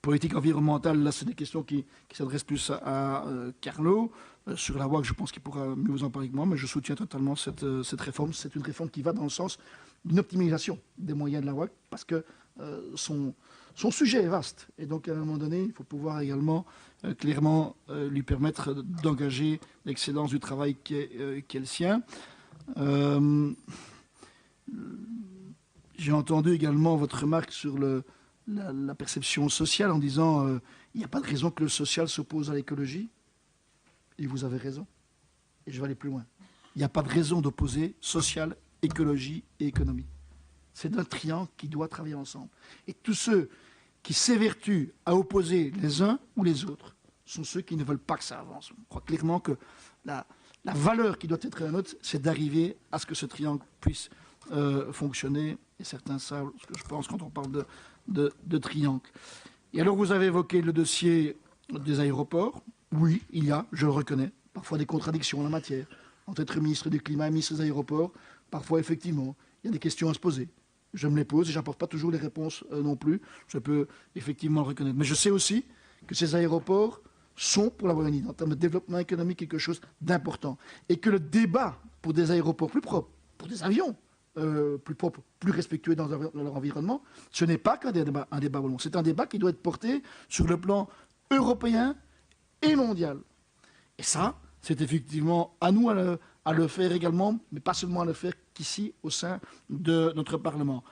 Politique environnementale, là, c'est des questions qui s'adressent plus à Carlo. Sur la WAC, je pense qu'il pourra mieux vous en parler que moi, mais je soutiens totalement cette réforme. C'est une réforme qui va dans le sens d'une optimisation des moyens de la WAC, parce que son sujet est vaste. Et donc, à un moment donné, il faut pouvoir également clairement lui permettre d'engager l'excellence du travail qui est le sien. J'ai entendu également votre remarque sur la perception sociale en disant il n'y a pas de raison que le social s'oppose à l'écologie. Et vous avez raison. Et je vais aller plus loin. Il n'y a pas de raison d'opposer social, écologie et économie. C'est un triangle qui doit travailler ensemble. Et tous ceux qui s'évertuent à opposer les uns ou les autres sont ceux qui ne veulent pas que ça avance. Je crois clairement que la valeur qui doit être la nôtre, c'est d'arriver à ce que ce triangle puisse fonctionner. Et certains savent ce que je pense quand on parle de triangle. Et alors, vous avez évoqué le dossier des aéroports. Oui, il y a, je le reconnais, parfois des contradictions en la matière. Entre être ministre du Climat et ministre des Aéroports, parfois, effectivement, il y a des questions à se poser. Je me les pose et je n'apporte pas toujours les réponses non plus. Je peux effectivement le reconnaître. Mais je sais aussi que ces aéroports sont, pour la Wallonie, en termes de développement économique, quelque chose d'important. Et que le débat pour des aéroports plus propres, pour des avions plus propres, plus respectueux dans leur environnement, ce n'est pas qu'un débat wallon. C'est un débat qui doit être porté sur le plan européen et mondial. Et ça, c'est effectivement à nous à le faire également, mais pas seulement à le faire qu'ici, au sein de notre Parlement.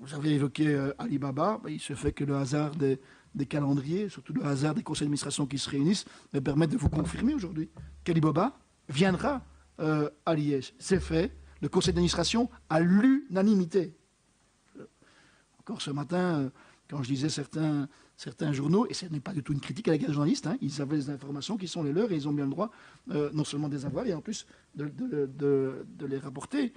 Vous avez évoqué Alibaba. Il se fait que le hasard des calendriers, surtout le hasard des conseils d'administration qui se réunissent, me permettent de vous confirmer aujourd'hui qu'Alibaba viendra à Liège. C'est fait. Le conseil d'administration à l'unanimité. Encore ce matin, quand je disais certains journaux, et ce n'est pas du tout une critique à l'égard des journalistes, ils avaient des informations qui sont les leurs et ils ont bien le droit non seulement de les avoir, et en plus de les rapporter.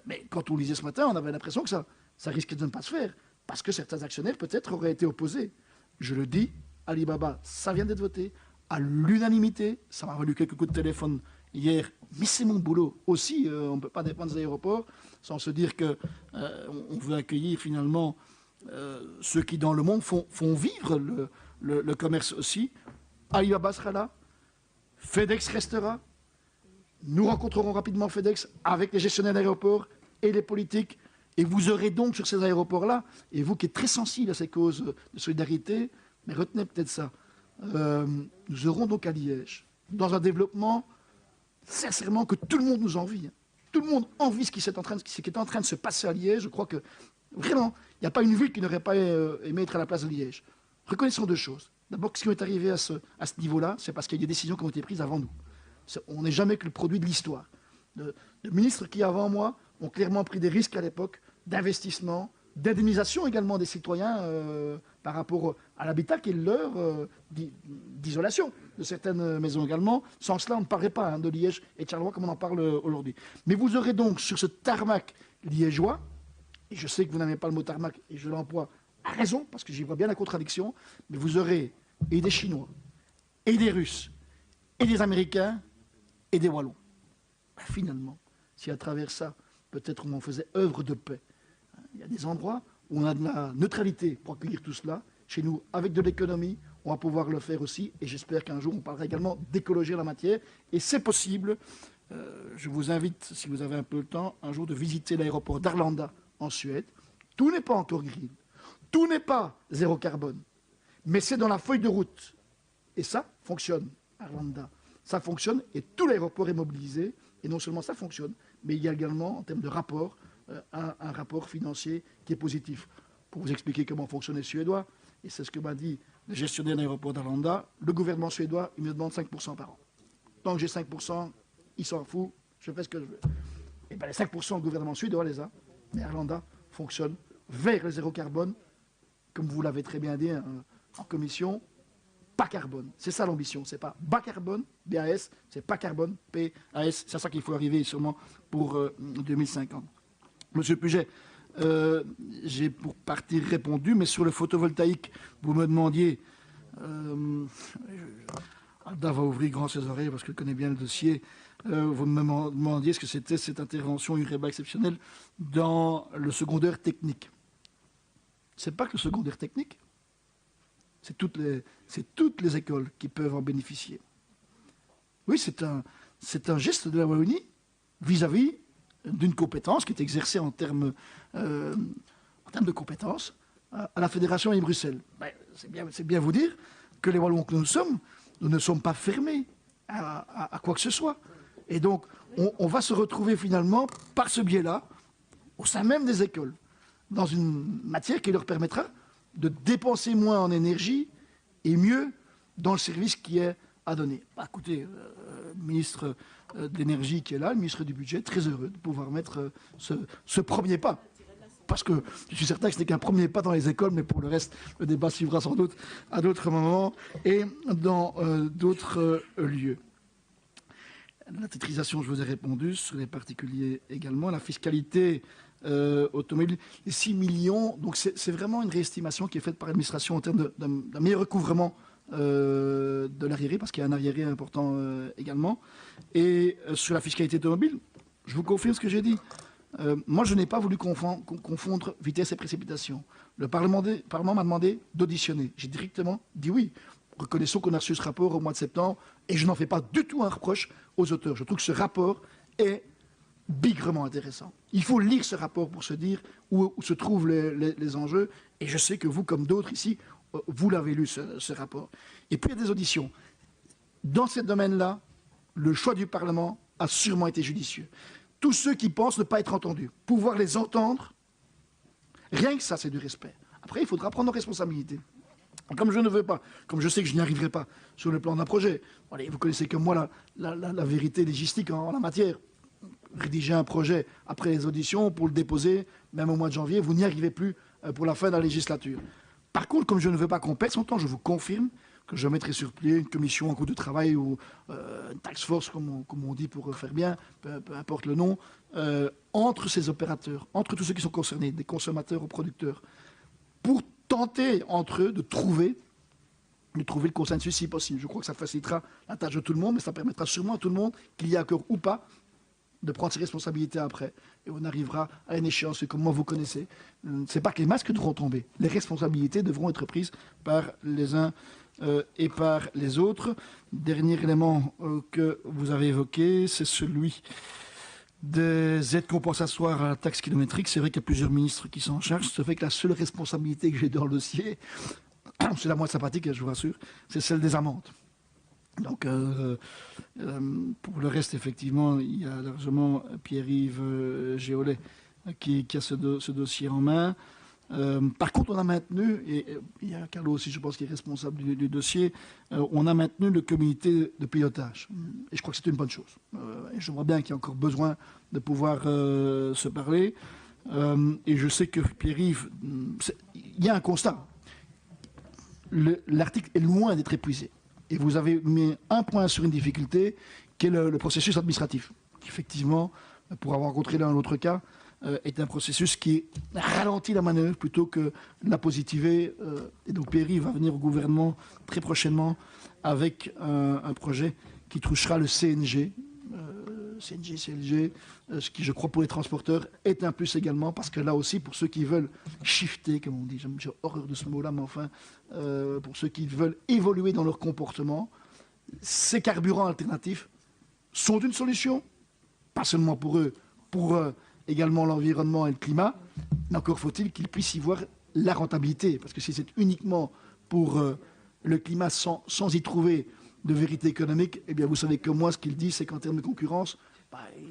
Mais quand on lisait ce matin, on avait l'impression que ça risquait de ne pas se faire, parce que certains actionnaires peut-être auraient été opposés. Je le dis, Alibaba, ça vient d'être voté, à l'unanimité, ça m'a valu quelques coups de téléphone hier, mais c'est mon boulot aussi. On ne peut pas dépendre des aéroports sans se dire qu'on veut accueillir finalement ceux qui dans le monde font vivre le commerce aussi. Alibaba sera là, FedEx restera. Nous rencontrerons rapidement FedEx avec les gestionnaires d'aéroports et les politiques. Et vous aurez donc sur ces aéroports-là, et vous qui êtes très sensible à ces causes de solidarité, mais retenez peut-être ça, nous aurons donc à Liège, dans un développement sincèrement que tout le monde nous envie. Tout le monde envie ce qui est en train de se passer à Liège. Je crois que vraiment, il n'y a pas une ville qui n'aurait pas aimé être à la place de Liège. Reconnaissons deux choses. D'abord, ce qui est arrivé à ce niveau-là, c'est parce qu'il y a des décisions qui ont été prises avant nous. On n'est jamais que le produit de l'histoire. De ministres qui, avant moi, ont clairement pris des risques à l'époque d'investissement, d'indemnisation également des citoyens par rapport à l'habitat qui est leur d'isolation de certaines maisons également. Sans cela, on ne parlerait pas de Liège et de Charleroi comme on en parle aujourd'hui. Mais vous aurez donc sur ce tarmac liégeois, et je sais que vous n'aimez pas le mot tarmac et je l'emploie à raison parce que j'y vois bien la contradiction, mais vous aurez et des Chinois, et des Russes, et des Américains, et des Wallons. Ben, finalement, si à travers ça, peut-être on en faisait œuvre de paix, il y a des endroits où on a de la neutralité pour accueillir tout cela. chez nous avec de l'économie, on va pouvoir le faire aussi. Et j'espère qu'un jour, on parlera également d'écologie en la matière. Et c'est possible. Je vous invite, si vous avez un peu de temps, un jour de visiter l'aéroport d'Arlanda en Suède. Tout n'est pas encore green. Tout n'est pas zéro carbone. Mais c'est dans la feuille de route. Et ça fonctionne, Arlanda. Ça fonctionne et tout l'aéroport est mobilisé. Et non seulement ça fonctionne, mais il y a également, en termes de rapport, un rapport financier qui est positif. Pour vous expliquer comment fonctionnent les Suédois, et c'est ce que m'a dit le gestionnaire de l'aéroport d'Arlanda, le gouvernement suédois, il me demande 5% par an. Tant que j'ai 5%, il s'en fout, je fais ce que je veux. Et bien les 5%, le gouvernement suédois les a, mais Arlanda fonctionne vers le zéro carbone, comme vous l'avez très bien dit en commission, pas carbone. C'est ça l'ambition, c'est pas bas carbone, BAS, c'est pas carbone, PAS, c'est à ça qu'il faut arriver sûrement pour 2050. Monsieur Puget, j'ai pour partie répondu, mais sur le photovoltaïque, vous me demandiez, Alda va ouvrir grand ses oreilles parce qu'elle connaît bien le dossier, vous me demandiez ce que c'était cette intervention UREBA exceptionnelle dans le secondaire technique. C'est pas que le secondaire technique, c'est toutes les écoles qui peuvent en bénéficier. Oui, c'est un geste de la Wallonie vis-à-vis d'une compétence qui est exercée en termes de compétences à la Fédération et Bruxelles. Ben, c'est bien vous dire que les Wallons que nous ne sommes pas fermés à quoi que ce soit. Et donc, on va se retrouver finalement, par ce biais-là, au sein même des écoles, dans une matière qui leur permettra de dépenser moins en énergie et mieux dans le service qui est à donner. Bah, écoutez, le ministre de l'énergie qui est là, le ministre du budget, très heureux de pouvoir mettre ce premier pas. Parce que je suis certain que ce n'est qu'un premier pas dans les écoles, mais pour le reste, le débat suivra sans doute à d'autres moments et dans d'autres lieux. La titrisation, je vous ai répondu, sur les particuliers également. La fiscalité automobile, les 6 millions, donc c'est vraiment une réestimation qui est faite par l'administration en termes d'un meilleur recouvrement de l'arriéré, parce qu'il y a un arriéré important également. Et sur la fiscalité automobile, je vous confirme ce que j'ai dit. Moi, je n'ai pas voulu confondre vitesse et précipitation. Le Parlement m'a demandé d'auditionner. J'ai directement dit oui. Reconnaissons qu'on a reçu ce rapport au mois de septembre et je n'en fais pas du tout un reproche aux auteurs. Je trouve que ce rapport est bigrement intéressant. Il faut lire ce rapport pour se dire où se trouvent les enjeux. Et je sais que vous, comme d'autres ici, vous l'avez lu, ce rapport. Et puis, il y a des auditions. Dans ce domaine-là, le choix du Parlement a sûrement été judicieux. Tous ceux qui pensent ne pas être entendus, pouvoir les entendre, rien que ça, c'est du respect. Après, il faudra prendre nos responsabilités. Comme je ne veux pas, comme je sais que je n'y arriverai pas sur le plan d'un projet, allez, vous connaissez comme moi la vérité légistique en la matière. Rédiger un projet après les auditions pour le déposer, même au mois de janvier, vous n'y arrivez plus pour la fin de la législature. Par contre, comme je ne veux pas qu'on perde son temps, je vous confirme que je mettrai sur pied une commission en cours de travail ou une task force, comme on dit pour faire bien, peu importe le nom, entre ces opérateurs, entre tous ceux qui sont concernés, des consommateurs aux producteurs, pour tenter entre eux de trouver le consensus si possible. Je crois que ça facilitera la tâche de tout le monde, mais ça permettra sûrement à tout le monde, qu'il y ait accord ou pas, de prendre ses responsabilités après. Et on arrivera à une échéance, comme moi vous connaissez. Ce n'est pas que les masques devront tomber. Les responsabilités devront être prises par les uns et par les autres. Dernier élément que vous avez évoqué, c'est celui des aides compensatoires à la taxe kilométrique. C'est vrai qu'il y a plusieurs ministres qui s'en chargent. Ce fait que la seule responsabilité que j'ai dans le dossier, c'est la moins sympathique, je vous rassure, c'est celle des amendes. Donc, pour le reste, effectivement, il y a largement Pierre-Yves Géolet qui a ce dossier en main. Par contre, on a maintenu, et il y a Carlo aussi, je pense, qui est responsable du dossier, on a maintenu le comité de pilotage. Et je crois que c'est une bonne chose. Et je vois bien qu'il y a encore besoin de pouvoir se parler. Et je sais que Pierre-Yves, il y a un constat. L'article est loin d'être épuisé. Et vous avez mis un point sur une difficulté, qui est le processus administratif. Qui, effectivement, pour avoir rencontré l'un ou l'autre cas, est un processus qui ralentit la manœuvre plutôt que la positiver. Et donc Pierre-Yves va venir au gouvernement très prochainement avec un projet qui touchera le CNG. CNG, CLG, ce qui, je crois, pour les transporteurs, est un plus également, parce que là aussi, pour ceux qui veulent shifter, comme on dit, j'ai horreur de ce mot-là, mais enfin, pour ceux qui veulent évoluer dans leur comportement, ces carburants alternatifs sont une solution, pas seulement pour eux, pour également l'environnement et le climat, mais encore faut-il qu'ils puissent y voir la rentabilité, parce que si c'est uniquement pour le climat sans y trouver de vérité économique, eh bien vous savez comme moi, ce qu'il dit, c'est qu'en termes de concurrence,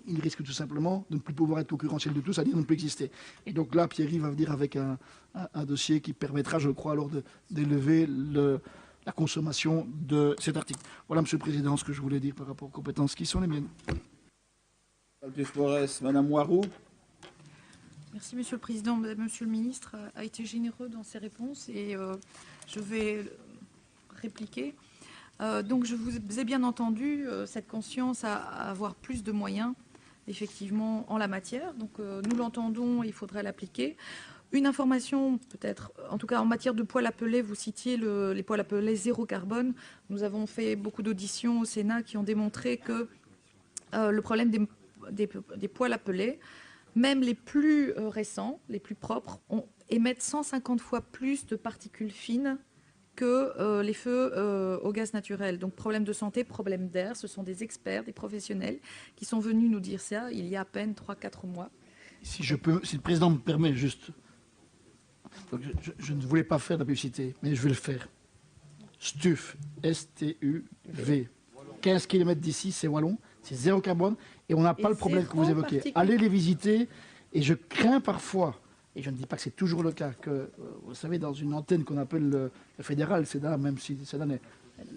il risque tout simplement de ne plus pouvoir être concurrentiel de tout, c'est-à-dire de ne plus exister. Et donc là, Pierre-Yves va venir avec un dossier qui permettra, je crois, alors d'élever la consommation de cet article. Voilà, Monsieur le Président, ce que je voulais dire par rapport aux compétences qui sont les miennes. Madame Moirou. Merci, Monsieur le Président. Monsieur le Ministre a été généreux dans ses réponses et je vais répliquer. Donc, je vous ai bien entendu, cette conscience à avoir plus de moyens, effectivement, en la matière. Donc, nous l'entendons, il faudrait l'appliquer. Une information, peut-être, en tout cas en matière de poêle à peler, vous citiez les poêles à peler zéro carbone. Nous avons fait beaucoup d'auditions au Sénat qui ont démontré que le problème des poêles à peler, même les plus récents, les plus propres, émettent 150 fois plus de particules fines que les feux au gaz naturel. Donc problème de santé, problème d'air, ce sont des experts, des professionnels qui sont venus nous dire ça il y a à peine 3-4 mois. Si le Président me permet juste, donc je ne voulais pas faire de la publicité, mais je vais le faire. STUV, S-T-U-V, 15 km d'ici, c'est wallon, c'est zéro carbone, et on n'a pas le problème que vous évoquez. Particule. Allez les visiter, et je crains parfois, et je ne dis pas que c'est toujours le cas, que, vous savez, dans une antenne qu'on appelle le fédéral, CEDA, même si CEDA n'est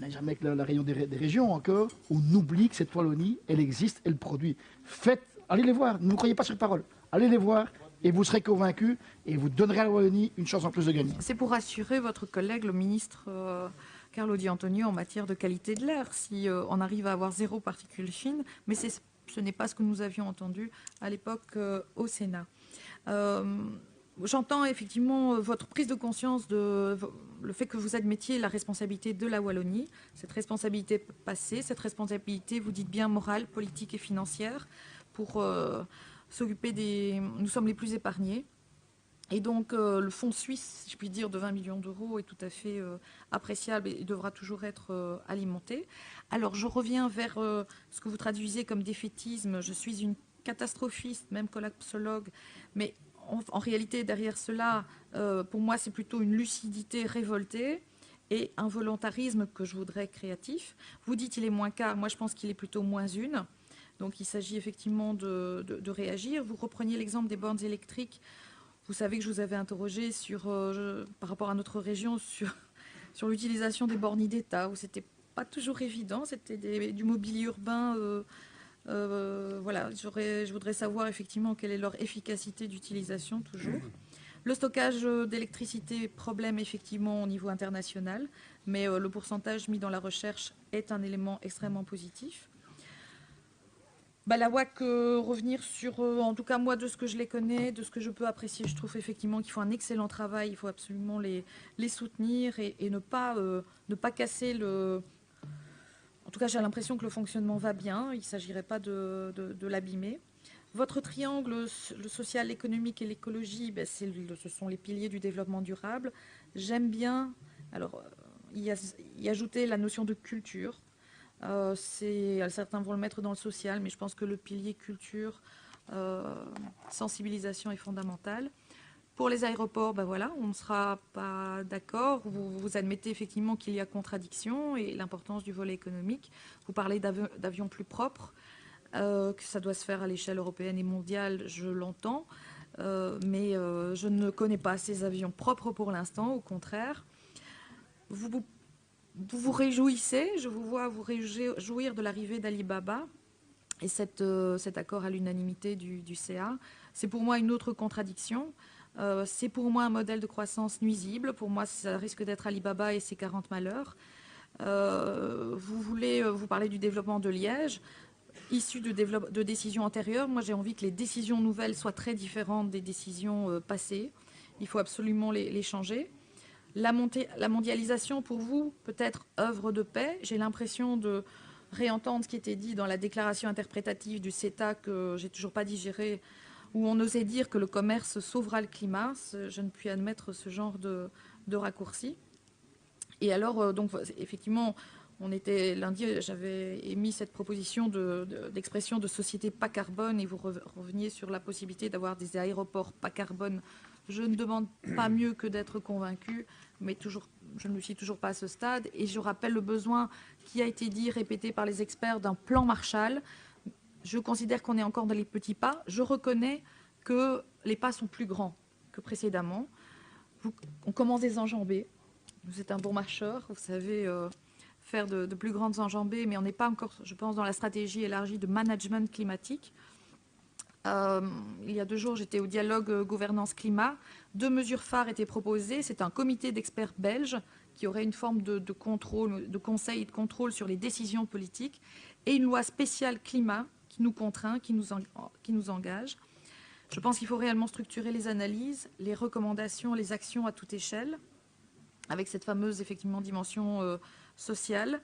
jamais que la réunion des régions encore, on oublie que cette Wallonie, elle existe, elle produit. Allez les voir, ne vous croyez pas sur parole, allez les voir, et vous serez convaincus, et vous donnerez à la Wallonie une chance en plus de gagner. C'est pour rassurer votre collègue, le ministre Carlo Di Antonio, en matière de qualité de l'air, si on arrive à avoir zéro particules fines, mais ce n'est pas ce que nous avions entendu à l'époque au Sénat. J'entends effectivement votre prise de conscience de le fait que vous admettiez la responsabilité de la Wallonie, cette responsabilité passée, cette responsabilité, vous dites bien, morale, politique et financière, pour s'occuper des... Nous sommes les plus épargnés. Et donc, le fonds suisse, si je puis dire, de 20 millions d'euros est tout à fait appréciable et devra toujours être alimenté. Alors, je reviens vers ce que vous traduisez comme défaitisme. Je suis une catastrophiste, même collapsologue, mais en réalité, derrière cela, pour moi, c'est plutôt une lucidité révoltée et un volontarisme que je voudrais créatif. Vous dites qu'il est moins quart, moi je pense qu'il est plutôt moins une. Donc, il s'agit effectivement de réagir. Vous repreniez l'exemple des bornes électriques. Vous savez que je vous avais interrogé par rapport à notre région sur l'utilisation des bornes d'État, où c'était pas toujours évident, c'était du mobilier urbain. Voilà, je voudrais savoir effectivement quelle est leur efficacité d'utilisation toujours. Le stockage d'électricité, problème effectivement au niveau international, mais le pourcentage mis dans la recherche est un élément extrêmement positif. La WAC, revenir sur, en tout cas moi, de ce que je les connais, de ce que je peux apprécier, je trouve effectivement qu'ils font un excellent travail, il faut absolument les soutenir et ne pas casser le... En tout cas, j'ai l'impression que le fonctionnement va bien, il ne s'agirait pas de l'abîmer. Votre triangle, le social, l'économique et l'écologie, ce sont les piliers du développement durable. J'aime bien, alors, y ajouter la notion de culture. Certains vont le mettre dans le social, mais je pense que le pilier culture, sensibilisation est fondamental. Pour les aéroports, voilà, on ne sera pas d'accord. Vous admettez effectivement qu'il y a contradiction et l'importance du volet économique. Vous parlez d'avions plus propres, que ça doit se faire à l'échelle européenne et mondiale, je l'entends. Mais je ne connais pas ces avions propres pour l'instant, au contraire. Vous vous réjouissez, je vous vois vous réjouir de l'arrivée d'Alibaba et cet accord à l'unanimité du CA. C'est pour moi une autre contradiction. C'est pour moi un modèle de croissance nuisible. Pour moi, ça risque d'être Alibaba et ses 40 malheurs. Vous parlez du développement de Liège, issu de décisions antérieures. Moi, j'ai envie que les décisions nouvelles soient très différentes des décisions passées. Il faut absolument les changer. La mondialisation, pour vous, peut être œuvre de paix. J'ai l'impression réentendre ce qui était dit dans la déclaration interprétative du CETA que j'ai toujours pas digéré, où on osait dire que le commerce sauvera le climat. Je ne puis admettre ce genre de raccourci. Et alors, donc, effectivement, lundi, j'avais émis cette proposition d'expression de société pas carbone, et vous reveniez sur la possibilité d'avoir des aéroports pas carbone. Je ne demande pas mieux que d'être convaincu, mais je ne le suis toujours pas à ce stade. Et je rappelle le besoin qui a été dit, répété par les experts, d'un plan Marshall. Je considère qu'on est encore dans les petits pas. Je reconnais que les pas sont plus grands que précédemment. On commence des enjambées. Vous êtes un bon marcheur, vous savez faire de plus grandes enjambées, mais on n'est pas encore, je pense, dans la stratégie élargie de management climatique. Il y a 2 jours, j'étais au dialogue gouvernance climat. 2 mesures phares étaient proposées. C'est un comité d'experts belges qui aurait une forme de contrôle, de conseil et de contrôle sur les décisions politiques, et une loi spéciale climat qui nous contraint, qui nous engage. Je pense qu'il faut réellement structurer les analyses, les recommandations, les actions à toute échelle, avec cette fameuse, effectivement, dimension sociale.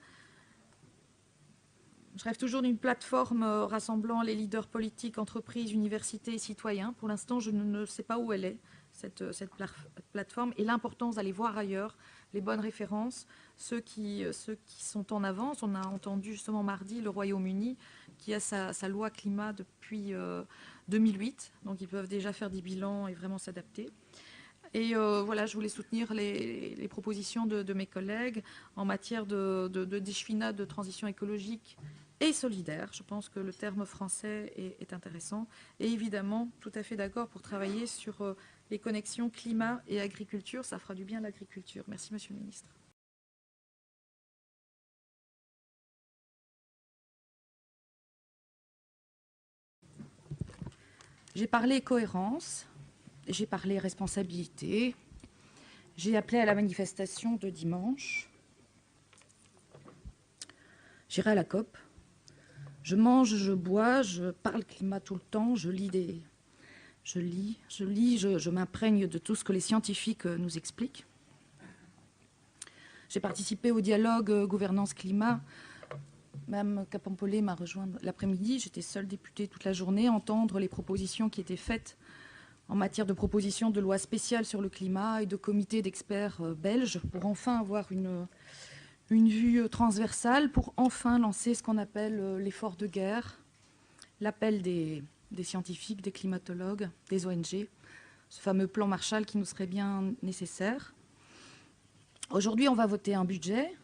Je rêve toujours d'une plateforme rassemblant les leaders politiques, entreprises, universités et citoyens. Pour l'instant, je ne sais pas où elle est, cette plateforme, et l'importance d'aller voir ailleurs les bonnes références, ceux qui sont en avance. On a entendu justement mardi le Royaume-Uni qui a sa loi climat depuis 2008, donc ils peuvent déjà faire des bilans et vraiment s'adapter. Et voilà, je voulais soutenir les propositions de mes collègues en matière de déchefinade de transition écologique et solidaire. Je pense que le terme français est intéressant. Et évidemment, tout à fait d'accord pour travailler sur les connexions climat et agriculture. Ça fera du bien à l'agriculture. Merci, Monsieur le Ministre. J'ai parlé cohérence. J'ai parlé responsabilité, j'ai appelé à la manifestation de dimanche, j'irai à la COP, je mange, je bois, je parle climat tout le temps, je m'imprègne de tout ce que les scientifiques nous expliquent. J'ai participé au dialogue gouvernance climat. Mme Capampolé m'a rejoint l'après-midi, j'étais seule députée toute la journée, entendre les propositions qui étaient faites en matière de propositions de loi spéciale sur le climat et de comités d'experts belges pour enfin avoir une vue transversale, pour enfin lancer ce qu'on appelle l'effort de guerre, l'appel des scientifiques, des climatologues, des ONG, ce fameux plan Marshall qui nous serait bien nécessaire. Aujourd'hui, on va voter un budget.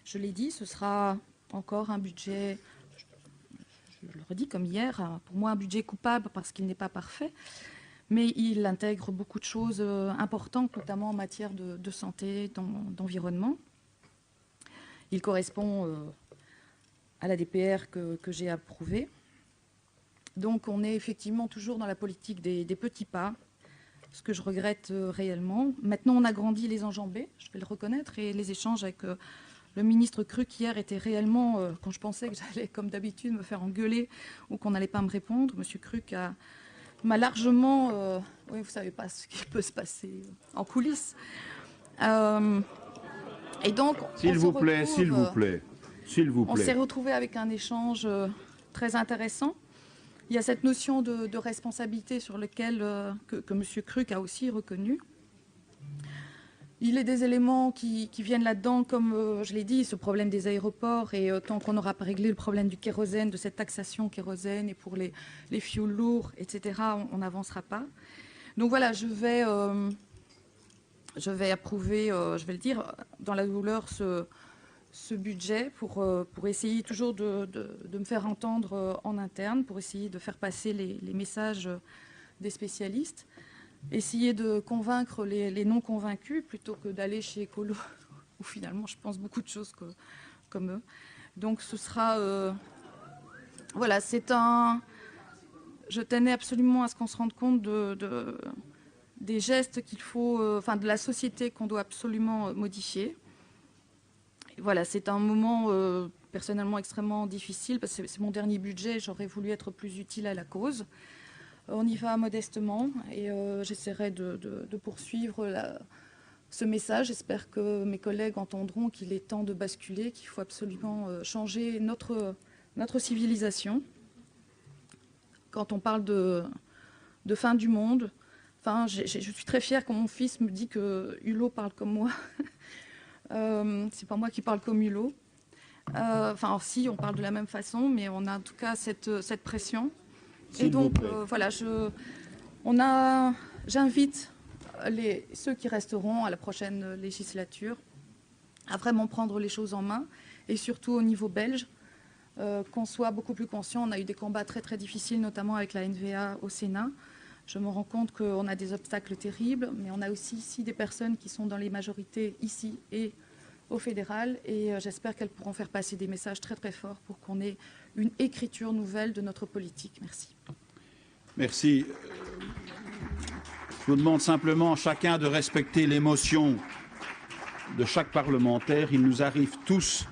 Je l'ai dit, ce sera encore un budget, je le redis comme hier, pour moi un budget coupable parce qu'il n'est pas parfait. Mais il intègre beaucoup de choses importantes, notamment en matière de santé, d'environnement. Il correspond à la DPR que j'ai approuvée. Donc on est effectivement toujours dans la politique des petits pas, ce que je regrette réellement. Maintenant, on a grandi les enjambées, je vais le reconnaître, et les échanges avec le ministre Cruc hier étaient réellement, quand je pensais que j'allais, comme d'habitude, me faire engueuler ou qu'on n'allait pas me répondre, M. Cruc m'a largement... oui, vous ne savez pas ce qui peut se passer en coulisses. Et donc, s'il vous plaît. On s'est retrouvé avec un échange très intéressant. Il y a cette notion de responsabilité sur laquelle que M. Cruc a aussi reconnu. Il y a des éléments qui viennent là-dedans, comme je l'ai dit, ce problème des aéroports, et tant qu'on n'aura pas réglé le problème du kérosène, de cette taxation kérosène, et pour les fioul lourds, etc., on n'avancera pas. Donc voilà, je vais approuver, je vais le dire, dans la douleur, ce budget pour essayer toujours de me faire entendre en interne, pour essayer de faire passer les messages des spécialistes. Essayer de convaincre les non-convaincus plutôt que d'aller chez Écolo, où finalement je pense beaucoup de choses comme eux. Donc ce sera... voilà, c'est un... Je tenais absolument à ce qu'on se rende compte des gestes qu'il faut... enfin, de la société qu'on doit absolument modifier. Et voilà, c'est un moment personnellement extrêmement difficile, parce que c'est mon dernier budget, j'aurais voulu être plus utile à la cause. On y va modestement et j'essaierai de poursuivre ce message. J'espère que mes collègues entendront qu'il est temps de basculer, qu'il faut absolument changer notre civilisation. Quand on parle de fin du monde, enfin, je suis très fière quand mon fils me dit que Hulot parle comme moi. C'est pas moi qui parle comme Hulot. Enfin, si, on parle de la même façon, mais on a en tout cas cette pression. Et donc, voilà, j'invite ceux qui resteront à la prochaine législature à vraiment prendre les choses en main, et surtout au niveau belge, qu'on soit beaucoup plus conscient. On a eu des combats très très difficiles, notamment avec la NVA au Sénat. Je me rends compte qu'on a des obstacles terribles, mais on a aussi ici des personnes qui sont dans les majorités ici et au fédéral, et j'espère qu'elles pourront faire passer des messages très très forts pour qu'on ait une écriture nouvelle de notre politique. Merci. Merci. Je vous demande simplement chacun de respecter l'émotion de chaque parlementaire. Il nous arrive tous,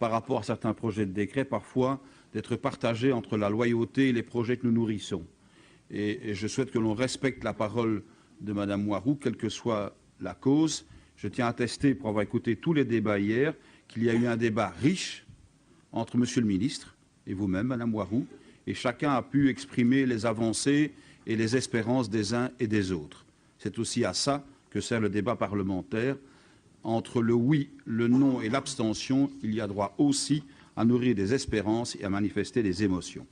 par rapport à certains projets de décret, parfois, d'être partagés entre la loyauté et les projets que nous nourrissons. Et je souhaite que l'on respecte la parole de Mme Moirou, quelle que soit la cause. Je tiens à attester, pour avoir écouté tous les débats hier, qu'il y a eu un débat riche entre Monsieur le ministre et vous-même, Mme Moirou, et chacun a pu exprimer les avancées et les espérances des uns et des autres. C'est aussi à ça que sert le débat parlementaire. Entre le oui, le non et l'abstention, il y a droit aussi à nourrir des espérances et à manifester des émotions.